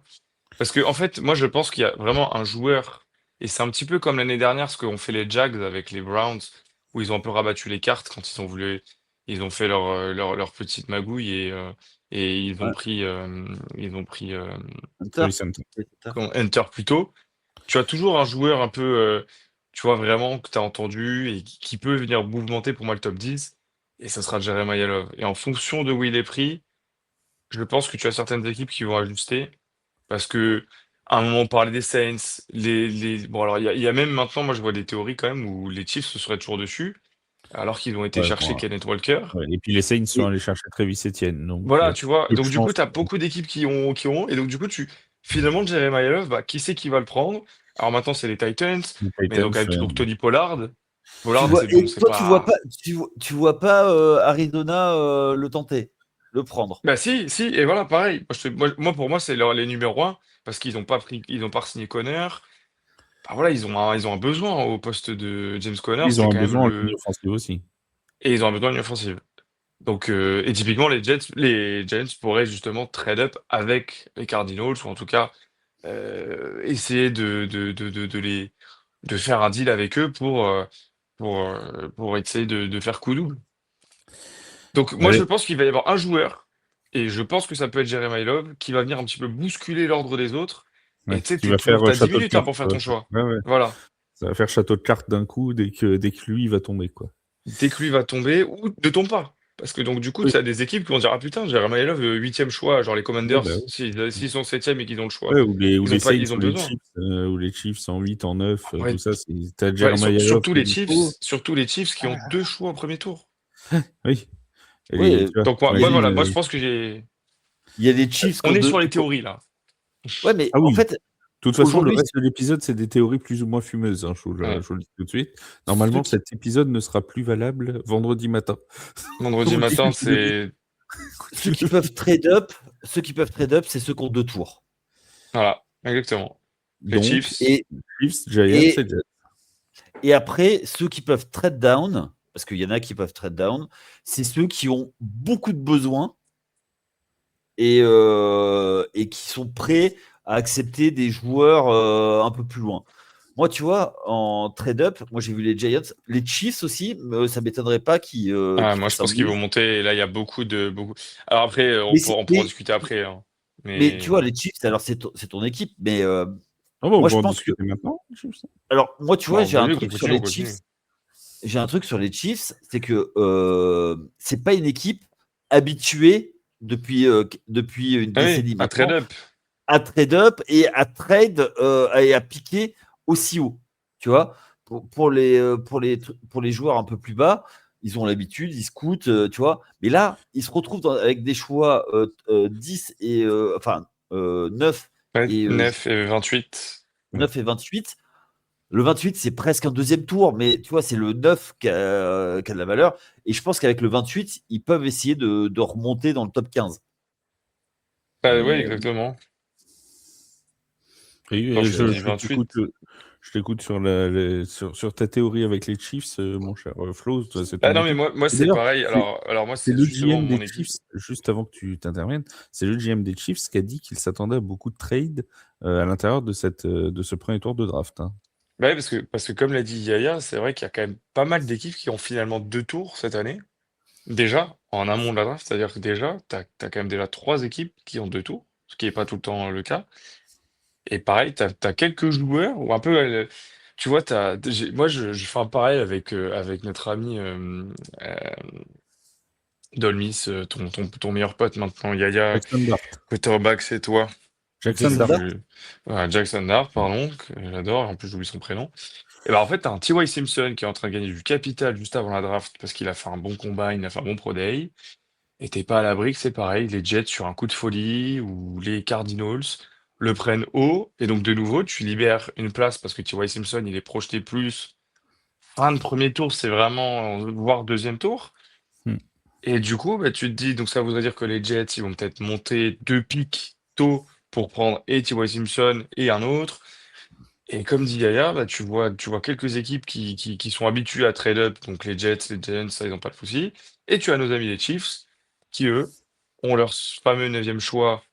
Parce que, en fait, moi, je pense qu'il y a vraiment un joueur, et c'est un petit peu comme l'année dernière, ce qu'ont fait les Jags avec les Browns, où ils ont un peu rabattu les cartes quand ils ont fait leur petite magouille et Ouais. ils ont pris Hunter. Hunter plus tôt. Tu as toujours un joueur un peu, tu vois, vraiment, que tu as entendu et qui peut venir mouvementer pour moi le top 10, et ça sera Jeremiah Love. Et en fonction de où il est pris, je pense que tu as certaines équipes qui vont ajuster. Parce que à un moment, on parlait des Saints. Bon, alors, il y a même maintenant, moi, je vois des théories quand même où les Chiefs se seraient toujours dessus, alors qu'ils ont été Ouais, chercher bon, Kenneth Walker. ouais. Et puis les Saints sont Et allés chercher Travis Etienne. Donc, Voilà, tu vois. peu de Donc, du coup, chance. tu as beaucoup d'équipes et donc, du coup, finalement, Jeremiah Love, bah, qui c'est qui va le prendre? Alors, maintenant, c'est les Titans, Les mais donc, Titans, avec donc Tony Pollard. tu Pollard, vois, c'est bon, et c'est toi, tu vois pas. pas, tu vois pas Arizona le tenter, le prendre. Bah, si, et voilà, pareil. Pour moi, c'est les numéros 1, parce ils ont pas signé Connor. Bah voilà, ils ont un besoin au poste de James Conner, Ils c'est ont un quand même besoin en ligne offensive aussi. et ils ont un besoin d'une offensive. Donc, et typiquement, les Giants pourraient justement trade up avec les Cardinals, ou en tout cas essayer de faire un deal avec eux pour essayer de faire coup double. Donc, moi, je Ouais, pense qu'il va y avoir un joueur, et je pense que ça peut être Jeremiah Love, qui va venir un petit peu bousculer l'ordre des autres. ouais. Et tu sais, Qui va faire t'as 10 château de minutes hein, cartes. pour faire ton choix. Ouais, ouais. Voilà. Ça va faire château de cartes d'un coup dès que lui va tomber, quoi. Dès que lui va tomber ou ne tombe pas. Parce que donc du coup, Oui, tu as des équipes qui vont dire ah putain, Jeremiah Love, 8e choix, genre les ouais, Commanders, bah ouais. s'ils sont 7e et qu'ils ont le choix, Ouais, ou les Saints ils ont ou les besoin. Chiefs, en 8, en 9, Ouais, tout ça, t'as ouais, Jeremiah Love comme il faut. surtout les Chiefs qui ont 2 choix au premier tour. Oui. Ouais, Tu vois, Donc moi t'imagines, voilà, moi je pense que j'ai. il y a des Chiefs qui On ont est sur deux. les théories là. Ouais, mais ah en oui. fait, De toute façon, le aujourd'hui, reste de l'épisode, c'est des théories plus ou moins fumeuses, hein, Ouais. je vous le dis tout de suite. ceux Normalement, qui, cet épisode ne sera plus valable vendredi matin. Vendredi Donc, matin, continuez. c'est ceux qui peuvent trade up, c'est ceux qui ont 2 tours. voilà, exactement. Les Donc, Chiefs. Et, Chiefs, Giants et et, Jets. et après, ceux qui peuvent trade down, parce qu'il y en a qui peuvent trade down, c'est ceux qui ont beaucoup de besoins et qui sont prêts à accepter des joueurs un peu plus loin. Moi, tu vois, en trade-up, moi j'ai vu les Giants, les Chiefs aussi, ça m'étonnerait pas qu'ils Moi, je fassent un pense qu'ils move. vont monter. Et là, il y a beaucoup. Alors après, Mais, on pourra en mais, discuter après, hein. mais tu Mais vois, les Chiefs, alors c'est ton équipe, mais Ah bon, on moi peut je en pense que. discuter maintenant, je sais. Alors, moi, tu vois, bon, j'ai un vas-y, truc sur les on continue. Chiefs. J'ai un truc sur les Chiefs, c'est que c'est pas une équipe habituée depuis une Ah oui, décennie un trade maintenant up. à trade up et à trade et à piquer aussi haut. Tu vois, pour les joueurs un peu plus bas, ils ont l'habitude, ils scoutent, tu vois. Mais là, ils se retrouvent avec des choix 10 et enfin 9 Ouais, et 9 et 28. 9 et 28. Le 28, c'est presque un deuxième tour, mais tu vois, c'est le 9 qui a de la valeur. Et je pense qu'avec le 28, ils peuvent essayer de remonter dans le top 15. Ah, ouais, Mais exactement. Attends, Et je te dis je t'écoute, 28. je t'écoute sur, sur ta théorie avec les Chiefs, mon cher Flo, toi, c'est Ah ton non, mais équipe. moi Et c'est d'ailleurs, pareil. c'est Alors moi, c'est c'est le justement GM mon des équipe. Chiefs, juste avant que tu t'interviennes, c'est le GM des Chiefs qui a dit qu'il s'attendait à beaucoup de trades à l'intérieur de, de ce premier tour de draft, hein. Bah ouais, parce que comme l'a dit Yaya, c'est vrai qu'il y a quand même pas mal d'équipes qui ont finalement 2 tours cette année. Déjà, en amont de la draft, c'est-à-dire que déjà, t'as quand même déjà 3 équipes qui ont 2 tours, ce qui n'est pas tout le temps le cas. Et pareil, t'as quelques joueurs, ou un peu, tu vois, moi je fais un parallèle avec notre ami euh, Dolmis, ton meilleur pote maintenant, Yaya, Jackson Dart. quarterback, c'est toi. Jackson Jackson Dart. Dart. Voilà, Jackson Dart, pardon, que j'adore, en plus j'oublie son prénom. Et ben en fait, t'as un T.Y. Simpson qui est en train de gagner du capital juste avant la draft parce qu'il a fait un bon combat, il a fait un bon pro day. Et t'es pas à l'abri que c'est pareil, les Jets sur un coup de folie ou les Cardinals le prennent haut. Et donc de nouveau, tu libères une place parce que T.Y. Simpson, il est projeté plus. Fin de premier tour, c'est vraiment voire deuxième tour. Hmm. Et du coup, bah, tu te dis, donc ça voudrait dire que les Jets, ils vont peut-être monter 2 pics tôt pour prendre et T.Y. Simpson et un autre. Et comme dit Yaya, bah, tu vois quelques équipes qui sont habituées à trade up, donc les Jets, les Giants, ça, ils n'ont pas de souci. Et tu as nos amis les Chiefs, qui eux ont leur fameux neuvième choix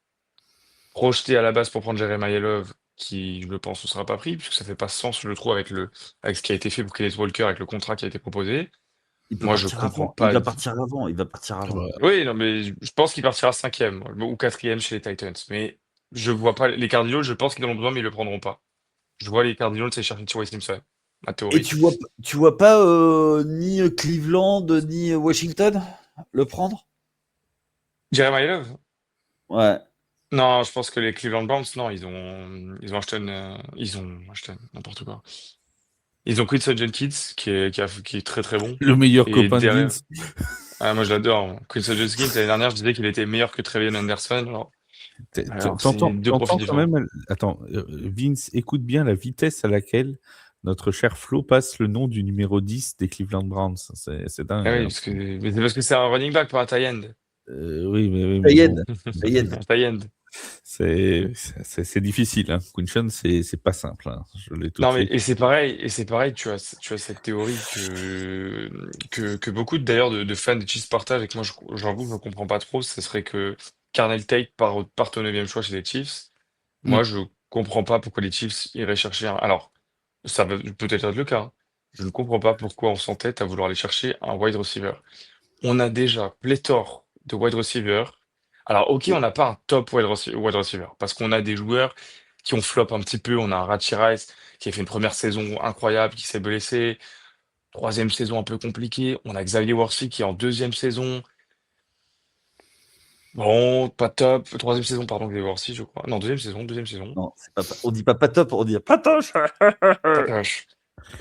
projeté à la base pour prendre Jeremiah Love, qui, je pense, ne sera pas pris, puisque ça fait pas sens, je le trouve, avec ce qui a été fait pour Kenneth Walker, avec le contrat qui a été proposé. Il peut Moi, je partir comprends avant. Il pas. va partir avant. Il va partir Ah avant. bah, Oui, non, mais je pense qu'il partira cinquième ou quatrième chez les Titans. Mais je vois pas les Cardinals, je pense qu'ils en ont besoin, mais ils le prendront pas. Je vois les Cardinals, c'est chercher T.Y. Simpson, ma Et théorie. tu vois pas ni Cleveland ni Washington le prendre? Jeremiah Love? Ouais. Non, je pense que les Cleveland Browns, non, ils ont Ashton, n'importe quoi. Ils ont Quinton Jenkins, qui est très très bon. le meilleur Et copain de derrière, Vince. moi je l'adore. Quinton Jenkins, l'année dernière, je disais qu'il était meilleur que Trevion Anderson. Alors c'est deux profils T'entends quand différents. même. Attends, Vince, écoute bien la vitesse à laquelle notre cher Flo passe le nom du numéro 10 des Cleveland Browns. C'est Ah dingue, oui, hein. mais c'est parce que c'est un running back, pas un tight end. Oui, mais Fayed. bon, Fayed. Un tight end. c'est difficile, hein. Quinchon, c'est pas simple, hein. Je l'ai tout de Non, mais suite. et c'est pareil, tu as cette théorie que beaucoup d'ailleurs de fans de Chiefs partagent avec moi, j'avoue, je ne comprends pas trop. Ce serait que Carnell Tate parte au 9e choix chez les Chiefs. Mm. Moi, je comprends pas pourquoi les Chiefs iraient chercher un. Alors, ça va peut-être être le cas, hein. Je ne comprends pas pourquoi on s'entête à vouloir aller chercher un wide receiver. On a déjà pléthore de wide receivers. Alors, ok, on n'a pas un top wide receiver, parce qu'on a des joueurs qui ont flop un petit peu. On a un Rachi Rice qui a fait une première saison incroyable, qui s'est blessé. Troisième saison un peu compliquée. On a Xavier Worthy qui est en deuxième saison. Bon, pas top. Troisième saison, pardon, Xavier Worthy, je crois. Non, deuxième saison, deuxième saison. Non, on dit pas top, on dit patoche. Patache.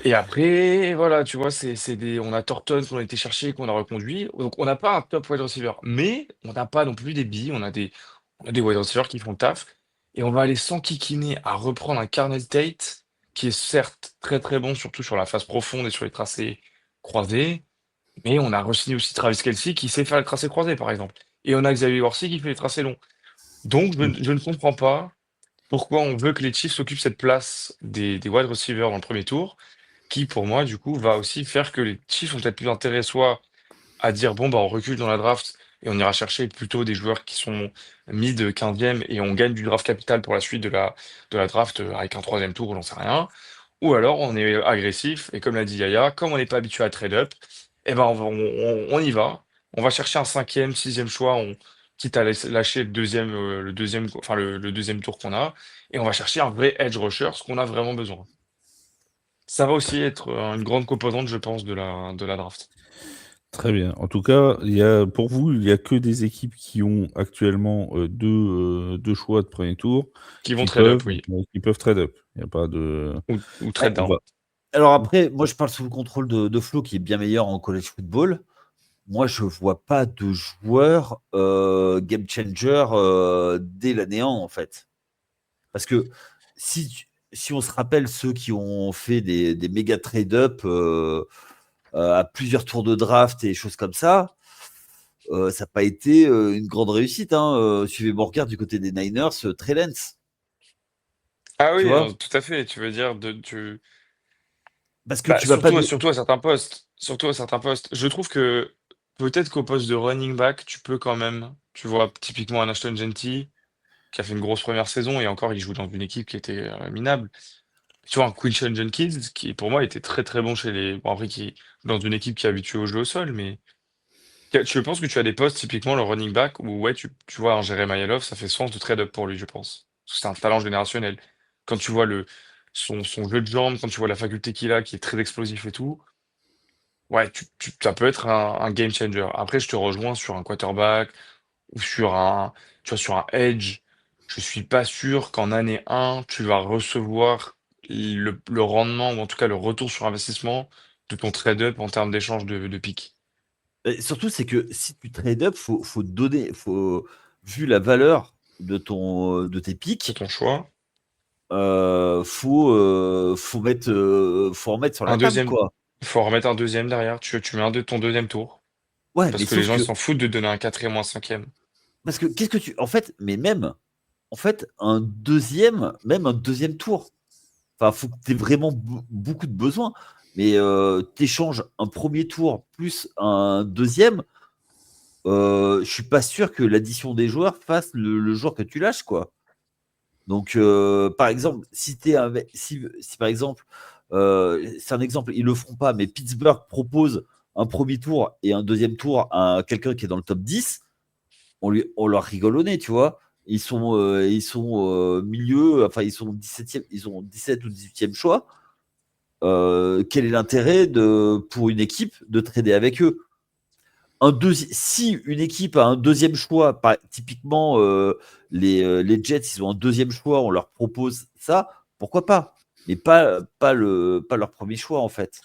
Et après, voilà, tu vois, on a Thornton qu'on a été chercher, qu'on a reconduit. Donc, on n'a pas un top wide receiver, mais on n'a pas non plus des billes. On a des wide receivers qui font le taf. Et on va aller s'enquiquiner à reprendre un Carnell Tate, qui est certes très très bon, surtout sur la phase profonde et sur les tracés croisés. Mais on a re-signé aussi Travis Kelce qui sait faire le tracé croisé, par exemple. Et on a Xavier Worthy qui fait les tracés longs. Donc, Mm. je ne comprends pas pourquoi on veut que les Chiefs s'occupent cette place des wide receivers dans le premier tour qui, pour moi, du coup, va aussi faire que les Chiefs ont peut-être plus intérêt soit à dire, bon, bah, on recule dans la draft et on ira chercher plutôt des joueurs qui sont mid 15e et on gagne du draft capital pour la suite de la draft avec un troisième tour, j'en sais rien. Ou alors on est agressif et comme l'a dit Yaya, comme on n'est pas habitué à trade up, eh ben on y va. On va chercher un cinquième, sixième choix, quitte à lâcher le deuxième tour qu'on a, et on va chercher un vrai edge rusher, ce qu'on a vraiment besoin. Ça va aussi être une grande composante, je pense, de la draft. Très bien. En tout cas, pour vous, il n'y a que des équipes qui ont actuellement deux choix de premier tour Qui vont qui trade up, peuvent, oui. qui peuvent trade up. Il n'y a pas de. Ou Ouais. trade On down. va- Alors après, moi je parle sous le contrôle de Flo qui est bien meilleur en college football. Moi je vois pas de joueur game changer dès l'année 1 en fait. Parce que si on se rappelle ceux qui ont fait des méga trade-up à plusieurs tours de draft et choses comme ça, ça n'a pas été une grande réussite. Suivez mon regard du côté des Niners, Trey Lance. Ah Tu oui, vois. non, tout à fait. Tu veux dire Parce que bah, tu vas pas. surtout à certains postes. Surtout à certains postes. Je trouve que peut-être qu'au poste de running back, tu peux quand même. Tu vois, typiquement un Ashton Genty, qui a fait une grosse première saison, et encore, il joue dans une équipe qui était minable. Tu vois, un Quinshon Jenkins, qui pour moi était très très bon chez les. Bon, après, qui dans une équipe qui est habituée au jeu au sol, mais. Je pense que tu as des postes, typiquement le running back, où ouais, tu vois un Jeremiah Love, ça fait sens de trade-up pour lui, je pense. Parce que c'est un talent générationnel. Quand tu vois son jeu de jambes, quand tu vois la faculté qu'il a, qui est très explosif et tout, ouais, ça peut être un game changer. Après, je te rejoins sur un quarterback ou sur un edge. Je suis pas sûr qu'en année 1, tu vas recevoir le rendement, ou en tout cas le retour sur investissement de ton trade-up en termes d'échange de pick. Et surtout, c'est que si tu trade up, faut donner, vu la valeur de tes C'est pics, ton choix. faut en mettre sur la Un table, deuxième, quoi. il faut en remettre un deuxième derrière. Tu mets ton deuxième tour. Ouais, mais Parce que les sauf gens, ils que, s'en foutent de donner un quatrième ou un cinquième. parce que qu'est-ce que en fait, mais même, en fait, même un deuxième tour. Enfin, faut que tu aies vraiment beaucoup de besoins. Mais t'échanges un premier tour plus un deuxième. Je suis pas sûr que l'addition des joueurs fasse le joueur que tu lâches, quoi. Donc, par exemple, si par exemple, c'est un exemple, ils le feront pas, mais Pittsburgh propose un premier tour et un deuxième tour à quelqu'un qui est dans le top 10, on leur rigole au nez, tu vois. Ils sont milieu, enfin, ils sont 17e, ils ont 17 ou 18e choix. Quel est l'intérêt pour une équipe de trader avec eux? Si une équipe a un deuxième choix, typiquement les Jets, ils ont un deuxième choix, on leur propose ça, pourquoi pas? Mais pas leur premier choix, en fait.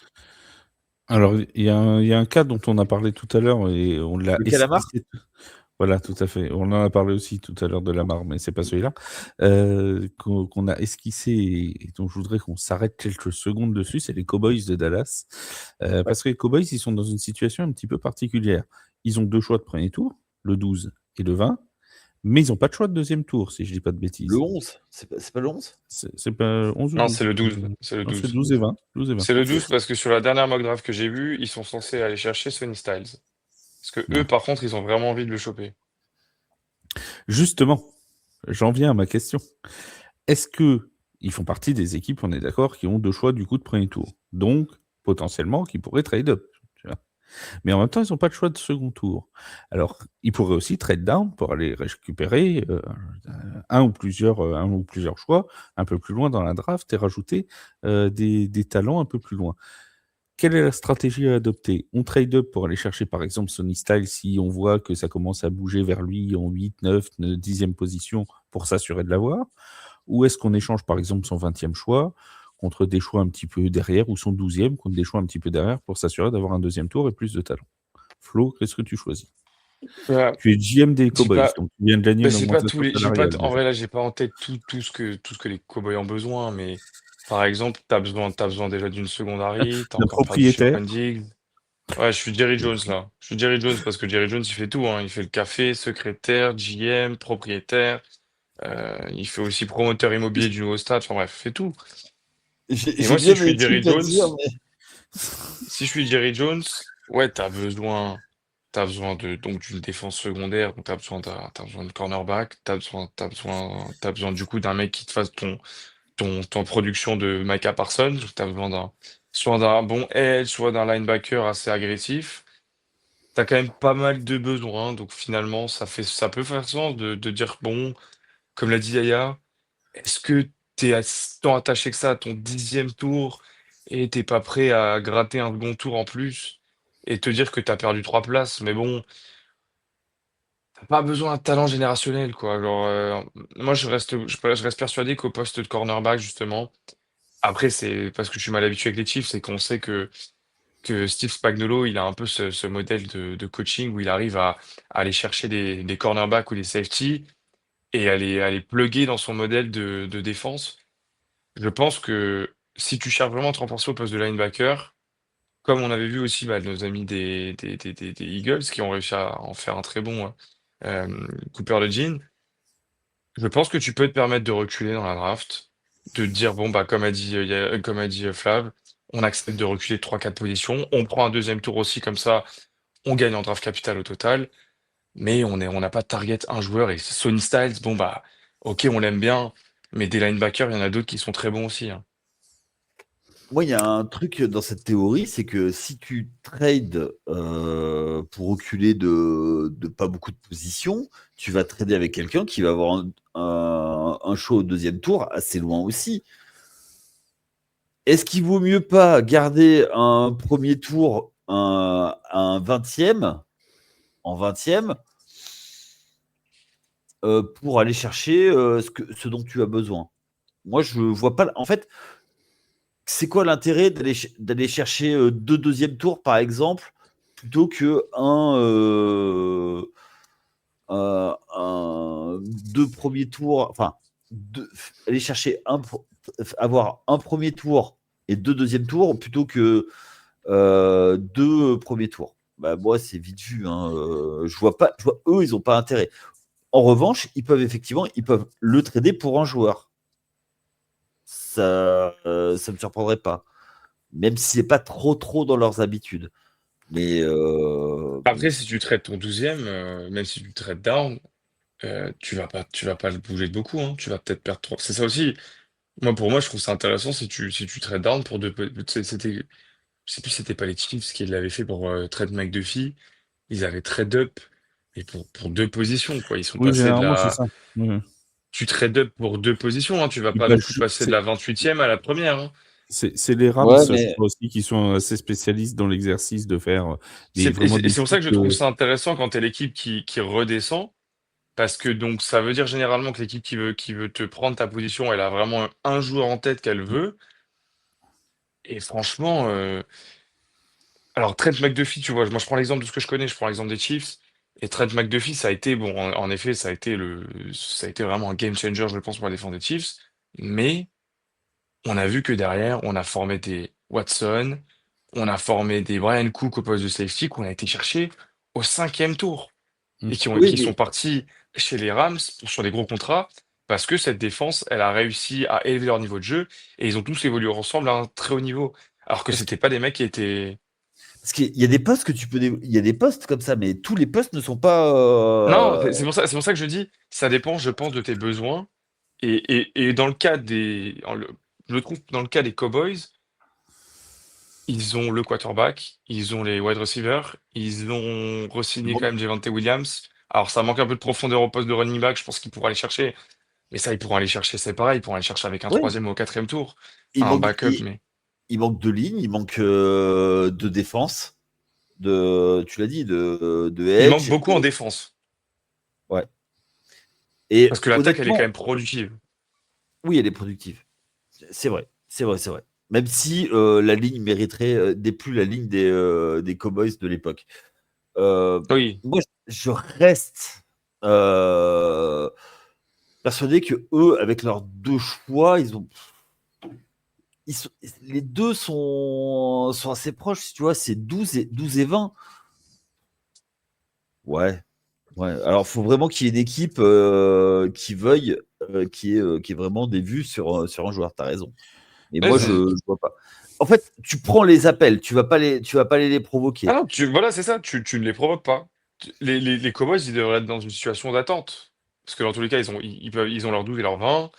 Alors, il y a un cas dont on a parlé tout à l'heure et on l'a Le calamar? esquissé. Voilà, tout à fait. On en a parlé aussi tout à l'heure de Lamar, mais c'est pas celui-là. Qu'on a esquissé et dont je voudrais qu'on s'arrête quelques secondes dessus, c'est les Cowboys de Dallas. Ouais. Parce que les Cowboys, ils sont dans une situation un petit peu particulière. Ils ont deux choix de premier tour, le 12 et le 20, mais ils n'ont pas de choix de deuxième tour, si je dis pas de bêtises. Le 11, c'est pas le 11? C'est pas 11 ou Non, 12? c'est le 12. C'est le Non, c'est 12. 12 et 20. 12 et 20. C'est le 12 parce que sur la dernière mock draft que j'ai vue, ils sont censés aller chercher Sonny Styles. Parce que eux, Ouais. par contre, ils ont vraiment envie de le choper. Justement, j'en viens à ma question. Est-ce que ils font partie des équipes, on est d'accord, qui ont deux choix du coup de premier tour, donc potentiellement qui pourraient trade up, tu vois. Mais en même temps, ils n'ont pas de choix de second tour. Alors, ils pourraient aussi trade down pour aller récupérer un ou plusieurs choix un peu plus loin dans la draft et rajouter des talents un peu plus loin. Quelle est la stratégie à adopter? On trade up pour aller chercher par exemple Sonny Style si on voit que ça commence à bouger vers lui en 8, 9, 10e position pour s'assurer de l'avoir? Ou est-ce qu'on échange par exemple son 20e choix contre des choix un petit peu derrière ou son 12e contre des choix un petit peu derrière pour s'assurer d'avoir un deuxième tour et plus de talent? Flo, qu'est-ce que tu choisis? Euh, Tu es GM des j'ai Cowboys, pas, donc tu viens de gagner ben, une j'ai pas tous augmentation les, salariale en déjà. vrai là, j'ai pas en tête tout ce que les Cowboys ont besoin, mais par exemple, t'as besoin déjà d'une secondary, t'as D'un encore perdu propriétaire, Shaquan Diggs. Ouais, je suis Jerry Jones là. Je suis Jerry Jones parce que Jerry Jones il fait tout, hein. Il fait le café, secrétaire, GM, propriétaire. Il fait aussi promoteur immobilier du nouveau stade. Enfin bref, il fait tout. Et J'ai moi, si bien je suis mes Jerry trucs à Jones, dire, mais si je suis Jerry Jones, ouais, t'as besoin. tu as besoin donc d'une défense secondaire, donc tu as besoin t'as besoin de cornerback, t'as besoin du coup d'un mec qui te fasse ton production de Micah Parsons. Tu as besoin soit d'un bon edge, soit d'un linebacker assez agressif. Tu as quand même pas mal de besoins, donc finalement, ça peut faire sens de dire, bon, comme l'a dit Yaya, est-ce que tu es tant attaché que ça à ton 10e tour et t'es pas prêt à gratter un second tour en plus et te dire que tu as perdu 3 places? Mais bon, tu pas besoin d'un talent générationnel, quoi. Genre, moi, je reste persuadé qu'au poste de cornerback, justement, après, c'est parce que je suis mal habitué avec les Chiefs, c'est qu'on sait que Steve Spagnuolo, il a un peu ce modèle de coaching où il arrive à aller chercher des cornerbacks ou des safety et à les plugger dans son modèle de défense. Je pense que si tu cherches vraiment à te renforcer au poste de linebacker, comme on avait vu aussi nos amis des Eagles qui ont réussi à en faire un très bon Cooper DeJean, je pense que tu peux te permettre de reculer dans la draft, de te dire, bon, bah, comme a dit Flav, on accepte de reculer 3-4 positions, on prend un deuxième tour aussi, comme ça, on gagne en draft capital au total, mais on n'a pas de target un joueur, et Sonny Styles, bon, bah, ok, on l'aime bien, mais des linebackers, il y en a d'autres qui sont très bons aussi, hein. Moi, il y a un truc dans cette théorie, c'est que si tu trades pour reculer de pas beaucoup de positions, tu vas trader avec quelqu'un qui va avoir un choix au deuxième tour assez loin aussi. Est-ce qu'il vaut mieux pas garder un premier tour, un 20e, en 20e, pour aller chercher ce dont tu as besoin? Moi, je vois pas. En fait, c'est quoi l'intérêt d'aller chercher 2 deuxièmes tours, par exemple, plutôt que deux premiers tours, enfin, aller chercher avoir un premier tour et 2 deuxièmes tours plutôt que 2 premiers tours. Bah, moi, c'est vite vu, hein. Eux, ils n'ont pas intérêt. En revanche, ils peuvent le trader pour un joueur. Ça me surprendrait pas. Même si c'est pas trop dans leurs habitudes. Mais Après, si tu traites ton 12e, même si tu traites down, tu vas pas le bouger de beaucoup, hein. Tu vas peut-être perdre 3. C'est ça aussi. Pour moi, je trouve ça intéressant si tu trades down pour c'était, je sais plus si c'était pas les Chiefs qui l'avaient fait pour trade McDuffie. Ils avaient trade up et pour 2 positions, quoi. Ils sont Oui, passés de généralement, c'est la. ça. Ouais. Tu trade up pour 2 positions, hein. Tu vas Ils pas non passent plus passer de la 28e à la première, hein. c'est les Rams, ouais, je mais crois aussi, qui sont assez spécialistes dans l'exercice de faire C'est, et vraiment c'est et des c'est pour ça que je cycles. trouve ça intéressant quand t'es l'équipe qui redescend, parce que donc ça veut dire généralement que l'équipe qui veut te prendre ta position, elle a vraiment un joueur en tête qu'elle veut. Et franchement, alors Trent McDuffie, tu vois, moi je prends l'exemple de ce que je connais, je prends l'exemple des Chiefs. Et Trent McDuffie, ça a été, bon, en effet, ça a été vraiment un game changer, je pense, pour la défense des Chiefs. Mais on a vu que derrière, on a formé des Watson, on a formé des Brian Cook au poste de safety qu'on a été chercher au 5e tour. Mm. oui, Qui sont mais partis chez les Rams sur des gros contrats parce que cette défense, elle a réussi à élever leur niveau de jeu et ils ont tous évolué ensemble à un très haut niveau. Alors que parce que c'était pas des mecs qui étaient. parce qu'il y a des postes il y a des postes comme ça, mais tous les postes ne sont pas. Non, c'est pour ça que je dis, ça dépend, je pense, de tes besoins. Et dans le cas je trouve que dans le cas des Cowboys, ils ont le quarterback, ils ont les wide receivers, ils ont Il re-signé quand manque, même Javonte Williams. Alors ça manque un peu de profondeur au poste de running back, je pense qu'ils pourraient aller chercher. Mais ça, ils pourront aller chercher, c'est pareil, ils pourront aller chercher avec un ouais, troisième ou au 4e tour, il un manque, backup, mais il manque de ligne, il manque de défense, tu l'as dit, de il manque edge. beaucoup en défense. Ouais. Et Parce que l'attaque, elle est quand honnêtement, même productive. oui, elle est productive. C'est vrai, c'est vrai, c'est vrai. Même si la ligne mériterait des plus la ligne des Cowboys de l'époque. Oui. Moi, je reste persuadé que eux, avec leurs 2 choix, les deux sont assez proches. Si tu vois, c'est 12 et 20. Ouais, ouais. Alors, il faut vraiment qu'il y ait une équipe qui veuille, qui ait vraiment des vues sur un joueur. Tu as raison. Mais Ouais, moi, je ne vois pas. En fait, tu prends les appels, tu vas pas les Ah provoquer. non, voilà, c'est ça, tu ne les provoques pas. Les Cowboys, ils devraient être dans une situation d'attente. Parce que dans tous les cas, ils ont leur 12 et leur 20.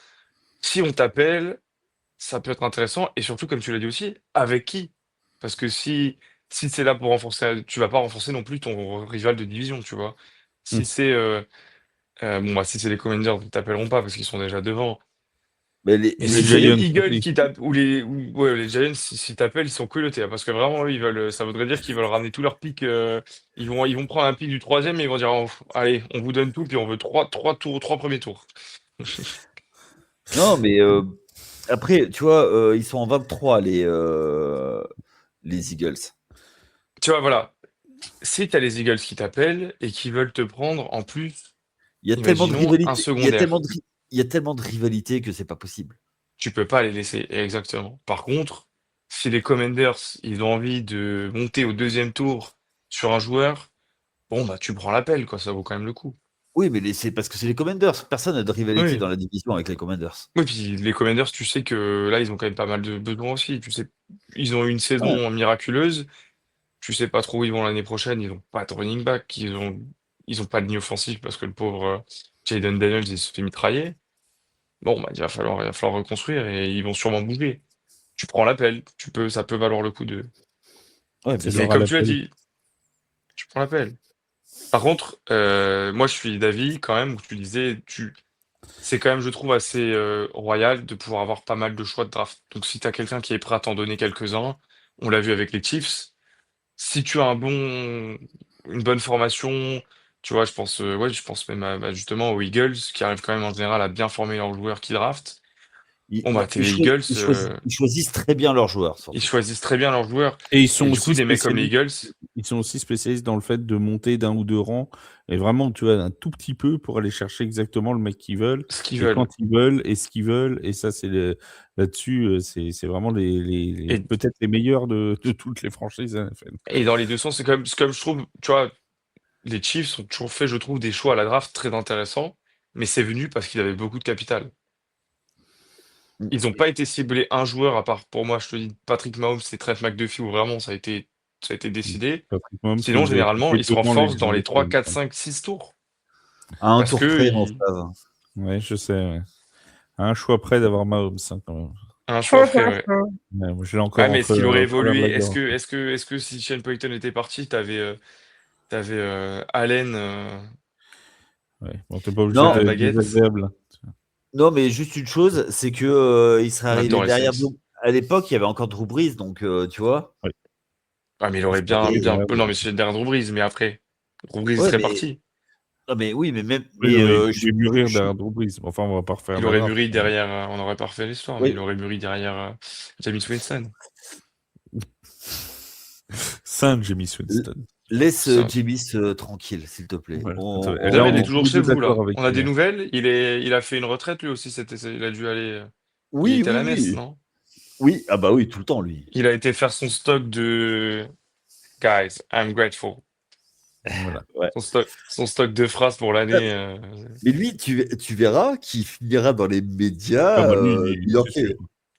Si on t'appelle, ça peut être intéressant. Et surtout, comme tu l'as dit aussi, avec qui? Parce que si c'est là pour renforcer, tu vas pas renforcer non plus ton rival de division, tu vois. Hmm. Si c'est si c'est les Commanders, ils t'appelleront pas parce qu'ils sont déjà devant. Mais les, Mais Les si c'est les Giants Eagles aussi. qui t'appellent, ouais, les Giants, si t'appellent, ils sont culottés, hein, parce que vraiment, eux, ça voudrait dire qu'ils veulent ramener tous leurs pics. Ils vont prendre un pic du troisième et ils vont dire, oh, allez, on vous donne tout, puis on veut trois tours, trois premiers tours. Non, mais après, tu vois, ils sont en 23, les Eagles. Tu vois, voilà. Si t'as les Eagles qui t'appellent et qui veulent te prendre, en plus, Il y a tellement de imaginons un rivalité, secondaire. il y a tellement de rivalité que c'est pas possible. Tu peux pas les laisser, exactement. Par contre, si les Commanders, ils ont envie de monter au deuxième tour sur un joueur, bon, bah, tu prends l'appel, quoi, ça vaut quand même le coup. Oui, mais c'est parce que c'est les Commanders. Personne n'a de rivalité Oui. dans la division avec les Commanders. Oui, puis les Commanders, tu sais que là, ils ont quand même pas mal de besoins aussi. Tu sais, ils ont eu une Ouais. saison miraculeuse. Tu sais pas trop où ils vont l'année prochaine. Ils ont pas de running back. Ils ont pas de ligne offensive parce que le pauvre Jayden Daniels, il se fait mitrailler. Bon, bah, il va falloir reconstruire et ils vont sûrement bouger. Tu prends l'appel. Ça peut valoir le coup de. Ouais, bien C'est Mais sûr. l'heure à comme tu l'as l'appel. dit, tu prends l'appel. Par contre, moi, je suis d'avis quand même où tu disais, c'est quand même, je trouve, assez royal de pouvoir avoir pas mal de choix de draft. Donc, si tu as quelqu'un qui est prêt à t'en donner quelques-uns, on l'a vu avec les Chiefs, si tu as une bonne formation, tu vois, je pense même justement aux Eagles, qui arrivent quand même en général à bien former leurs joueurs qui draftent. Bon, bah, t'es les Eagles, Ils choisissent très bien leurs joueurs, ils surtout. choisissent très bien leurs joueurs. Et Et du coup, des mecs comme les Eagles, ils sont aussi spécialistes dans le fait de monter d'un ou deux rangs, et vraiment, tu vois, un tout petit peu pour aller chercher exactement le mec qu'ils veulent, ce qu'ils et quand veulent. ils veulent, et ce qu'ils veulent, et ça, là-dessus, c'est vraiment Et, peut-être les meilleurs de toutes les franchises NFL. et dans les deux sens, c'est comme je trouve, tu vois, les Chiefs ont toujours fait, je trouve, des choix à la draft très intéressants, mais c'est venu parce qu'ils avaient beaucoup de capital. Ils n'ont pas été ciblés un joueur, à part pour moi, je te dis, Patrick Mahomes et Trent McDuffie, où vraiment ça a été décidé. Patrick Mahomes, que Sinon, vous avez généralement, pris ils se devant les renforcent dans les 3, Lions. 4, 5, 6 tours. À un Parce tour que près, on savent. Ouais, je sais, ouais. Un choix près d'avoir Mahomes, hein, quand même. un choix frais, ouais. Ouais, moi, je l'ai encore Ah, mais est-ce entre qu'il aurait en travers de évolué? la Est-ce gorge. que, est-ce que, est-ce que si Shane Payton était parti, t'avais Allen Ouais. Bon, t'es pas obligé Non, à la d'être baguette? désagréable. non, mais juste une chose, c'est que il serait On arrivé adore les derrière Saints. Drew. À l'époque, il y avait encore Drew Brees, donc tu vois. Ouais. Ah, mais il À aurait ce bien, moment-là, bien. oui. Non, mais c'est derrière Drew Brees, mais après, Drew Brees Ouais, serait mais parti. non, mais oui, mais même, Oui, non, mais mais il pouvait mûrir derrière Drew Brees. Enfin, on va pas refaire Il la aurait draft. mûri derrière, on n'aurait pas refait l'histoire, mais il oui, aurait mûri derrière Jameis Winston. Saint Jameis l- Winston. laisse Ça. Jameis tranquille, s'il te plaît. Voilà. Attends, et Vous là, savez, on il est est tous toujours les chez deux vous, d'accord là. avec On a des nouvelles. Il a fait une retraite, lui aussi. Il a dû aller. Il Oui, était à oui, la messe, oui. non? Oui, ah bah oui, tout le temps, lui. Il a été faire son stock de Guys, I'm grateful. Voilà. Ouais. Son stock de phrases pour Ah, l'année. mais lui, tu verras qu'il finira dans les Ah médias bah lui, c'est sûr. new-yorkais.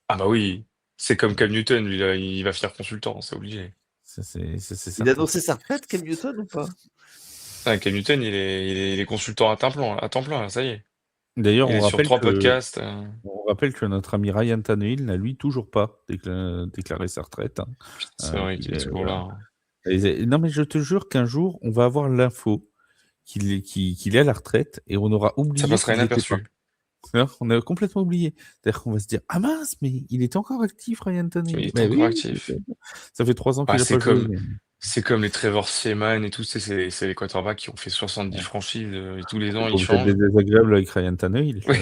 Ah bah oui, c'est comme Cam Newton, lui, là, il va finir consultant, c'est obligé. Ça, c'est Il a certain. annoncé sa retraite, Cam Newton, ou pas? Ah, Cam Newton, il est consultant à temps plein, là, ça y est. D'ailleurs, Il est sur 3 podcasts. on rappelle que notre ami Ryan Tannehill n'a lui toujours pas déclaré sa retraite, hein. C'est vrai Qu'il qu'il est toujours voilà. là, hein. Non, mais je te jure qu'un jour, on va avoir l'info qu'il est à la retraite et on aura Ça oublié passera qu'il l'était pas. inaperçu. Alors, on a complètement oublié. C'est-à-dire qu'on va se dire, ah mince, mais il est encore actif, Ryan Il Tannehill. est Mais encore oui, actif. ça fait 3 ans Ah, qu'il n'a c'est pas joué. comme, c'est comme les Trevor Seaman et tout, c'est les quarterbacks qui ont fait 70 Ouais. franchises et tous les T'es ans pas ils obligé d'être changent. désagréable avec Ryan Tannehill. Oui.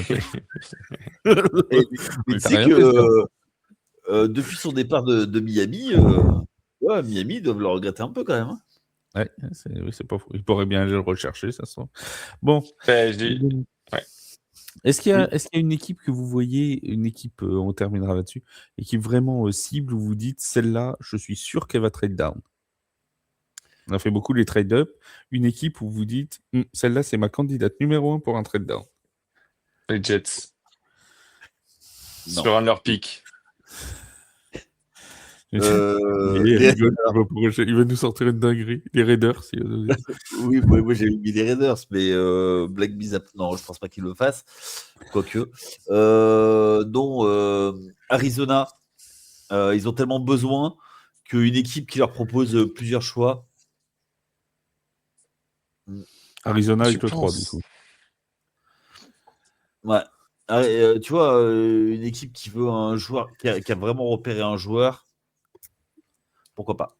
Et- mais Mais tu t'as sais rien que fait, toi. depuis son départ de Miami, ouais, Miami doivent le regretter un peu quand même, hein. Ouais, oui, c'est pas faux. Il pourrait bien aller le rechercher, ça se trouve. Bon. Ben, ouais. Est-ce qu'il y Oui. a une équipe que vous voyez, une équipe, on terminera là-dessus, équipe vraiment cible où vous dites, celle-là, je suis sûr qu'elle va trade down. On a fait beaucoup les trade-up. Une équipe où vous dites, celle-là, c'est ma candidate numéro 1 pour un trade down. Les Jets. Non. Sur un de leurs pics. Les Il va nous sortir une dinguerie. Les Raiders. Oui, moi j'ai mis les Raiders, mais Black Bees, non, je pense pas qu'il le fasse. Quoique. Arizona, ils ont tellement besoin qu'une équipe qui leur propose plusieurs choix. Arizona Tu avec le 3, du penses? coup. Ouais. Tu vois, une équipe qui veut un joueur, qui a vraiment repéré un joueur, pourquoi pas?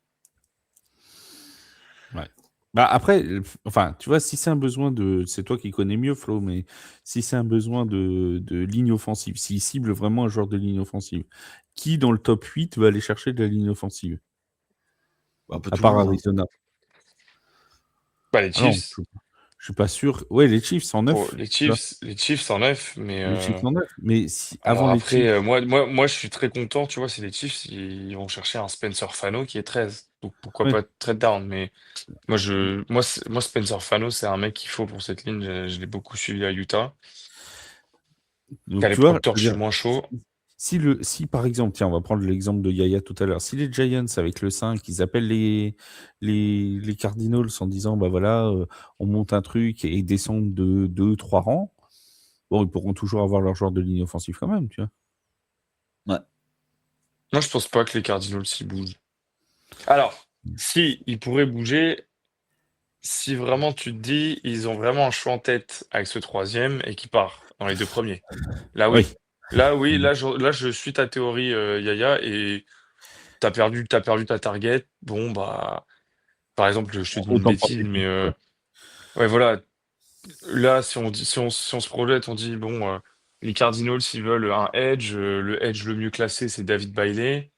Ouais. Bah après, enfin, tu vois, si c'est un besoin de, c'est toi qui connais mieux, Flo, mais si c'est un besoin de ligne offensive, s'il cible vraiment un joueur de ligne offensive, qui dans le top 8 va aller chercher de la ligne offensive, Un peu à tout le part monde. Arizona? Bah, les Ah non, Chiefs. je suis pas sûr. Ouais, les Chiefs en Bon, 9, tu vois. Les Chiefs en 9, mais Les Chiefs en 9. Mais si, avant alors les après, Chiefs, moi, je suis très content, tu vois, c'est les Chiefs, ils vont chercher un Spencer Fano qui est 13. Donc pourquoi ouais. pas trade down, mais moi, Spencer Fano, c'est un mec qu'il faut pour cette ligne. Je l'ai beaucoup suivi à Utah. Donc Calais tu vois, Proctor, je je veux suis dire, moins chaud. si par exemple, tiens, on va prendre l'exemple de Yaya tout à l'heure, si les Giants avec le 5, ils appellent les Cardinals en disant, bah voilà, on monte un truc et ils descendent de 2, 3 rangs, bon, ils pourront toujours avoir leur joueur de ligne offensive quand même, tu vois. Ouais. Moi, je pense pas que les Cardinals s'y bougent. Alors, si, ils pourraient bouger si vraiment tu te dis, ils ont vraiment un choix en tête avec ce troisième et qui part dans les 2 premiers. Là, Oui. oui. Là, oui, là, je suis ta théorie, Yaya, et t'as perdu ta target. Bon, bah, par exemple, je te dis une Autant bêtise, profiter, mais quoi. ouais, voilà. Là, si on se projette, on dit, bon, les Cardinals, s'ils veulent un edge, le edge le mieux classé, c'est David Bailey.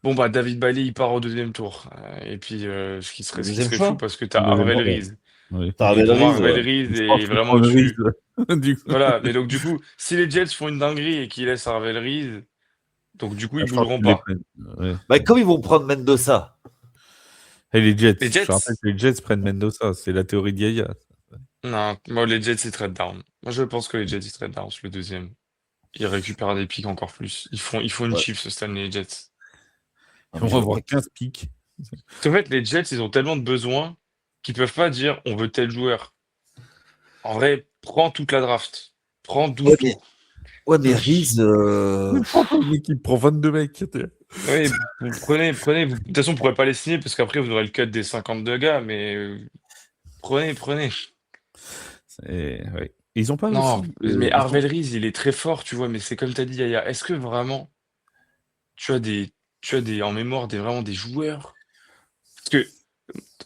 Bon, bah, David Bailey, il part au deuxième tour. Et puis, Le ce qui deuxième serait fou, choix? parce que t'as Deuxième Harvell round, Reese. oui. T'as Et Ravel pour moi, Reese, Harvell ouais. Reese Je pense est que je vraiment prends une au-dessus. risque, du coup. Voilà, mais donc du coup, si les Jets font une dinguerie et qu'ils laissent Harvell Reese, donc du coup, Ah, ils je pense bougeront qu'ils les pas. prennent. Ouais. Bah, comme ils vont prendre Mendoza. Et les Jets, Les je rappelle Jets? que les Jets prennent Mendoza, c'est la théorie de Yaya. Non, moi, les Jets, ils trade down. Moi, je pense que les Jets, ils trade down sur le deuxième. Ils récupèrent des pics encore plus. Ils font une Ouais. chiffre cette année, les Jets. Non, Ils mais vont je vois avoir pas 15 pics. En fait, les Jets, ils ont tellement de besoins qu'ils peuvent pas dire on veut tel joueur. En vrai, prends toute la draft. Prends Ouais, 12 mais, tours. ouais, mais Reese, Mais prends pas une équipe, prends 22 mecs. Oui, vous prenez. De toute façon, vous pourrez pas les signer parce qu'après, vous aurez le cut des 52 gars, mais prenez. Ouais. Ils ont pas Non, aussi. mais Harvell Reese, il est très fort, tu vois, mais c'est comme tu as dit, Yaya. Est-ce que vraiment tu as des, en mémoire vraiment des joueurs? Parce que,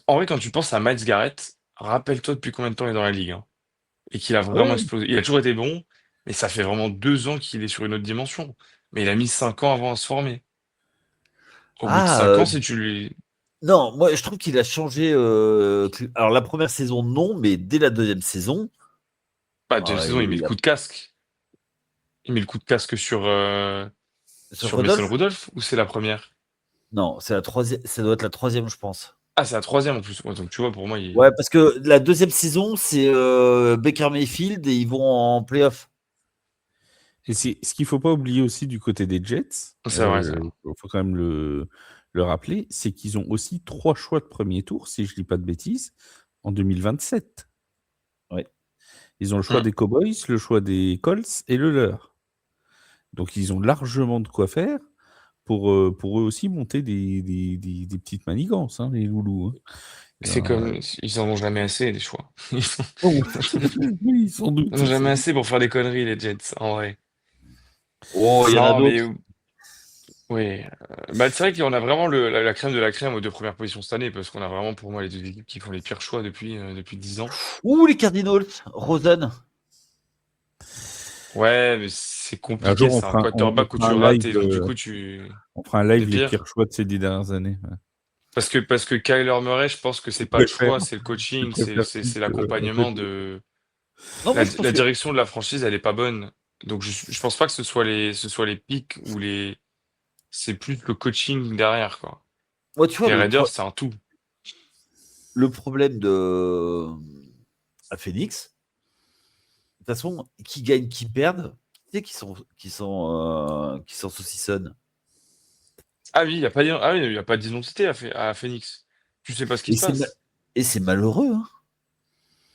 en vrai, quand tu penses à Miles Garrett, rappelle-toi depuis combien de temps il est dans la ligue, hein, et qu'il a vraiment ouais. explosé. Il a toujours été bon, mais ça fait vraiment 2 ans qu'il est sur une autre dimension. Mais il a mis 5 ans avant à se former. Au bout de Ah, 5 ans, si tu lui. non, moi je trouve qu'il a changé. Alors la première saison, non, mais dès la deuxième saison, Bah, deuxième saison, il met le il a... coup de casque. Il met le coup de casque sur, sur sur Mason Rudolph? Rudolph, ou c'est la première? Non, c'est la troisième. Ça doit être la troisième, je pense. Ah, c'est la troisième en plus. Ouais, donc tu vois, pour moi, Ouais, parce que la deuxième saison, c'est Baker Mayfield et ils vont en playoff. Et ce qu'il faut pas oublier aussi du côté des Jets, c'est vrai, ça. il faut quand même le rappeler, c'est qu'ils ont aussi 3 choix de premier tour, si je dis pas de bêtises, en 2027. Ouais. Ils ont le choix Hum. des Cowboys, le choix des Colts et le leur. Donc ils ont largement de quoi faire pour eux aussi monter des petites manigances, hein, les loulous, hein. C'est Alors, comme, ils en ont jamais assez, des choix. oh, oui, sans Ils en doute, ont jamais sans doute. assez pour faire des conneries, les Jets, en vrai. Oh, il y en a Non, mais d'autres. oui. Bah, c'est vrai qu'on a vraiment la crème de la crème aux 2 premières positions cette année, parce qu'on a vraiment, pour moi, les 2 équipes qui font les pires choix depuis 10 ans. Ouh, les Cardinals, Rosen. Ouais, mais c'est Un compliqué, jour, c'est un on quarterback où fera tu un rates live, et donc du coup, tu. on fera un Les live les pires pires. choix de ces 10 dernières années. Ouais. Parce que Kyler Murray, je pense que c'est Tu pas le préfères, choix, c'est le tu coaching, c'est préfères c'est- qui c'est que l'accompagnement de. Non, moi La, je pense la que. direction de la franchise, elle est pas bonne. Donc je pense pas que ce soit les pics ou les. C'est plus le coaching derrière, quoi. Moi, tu vois, Les Raiders, c'est un tout. le problème de. À Phoenix, de toute façon, qui gagne, qui perdent, tu sais qui sont saucissonnes. Ah oui, il n'y a pas y a pas d'identité à Phoenix. Tu sais pas ce qui Et se passe. c'est malheureux, hein.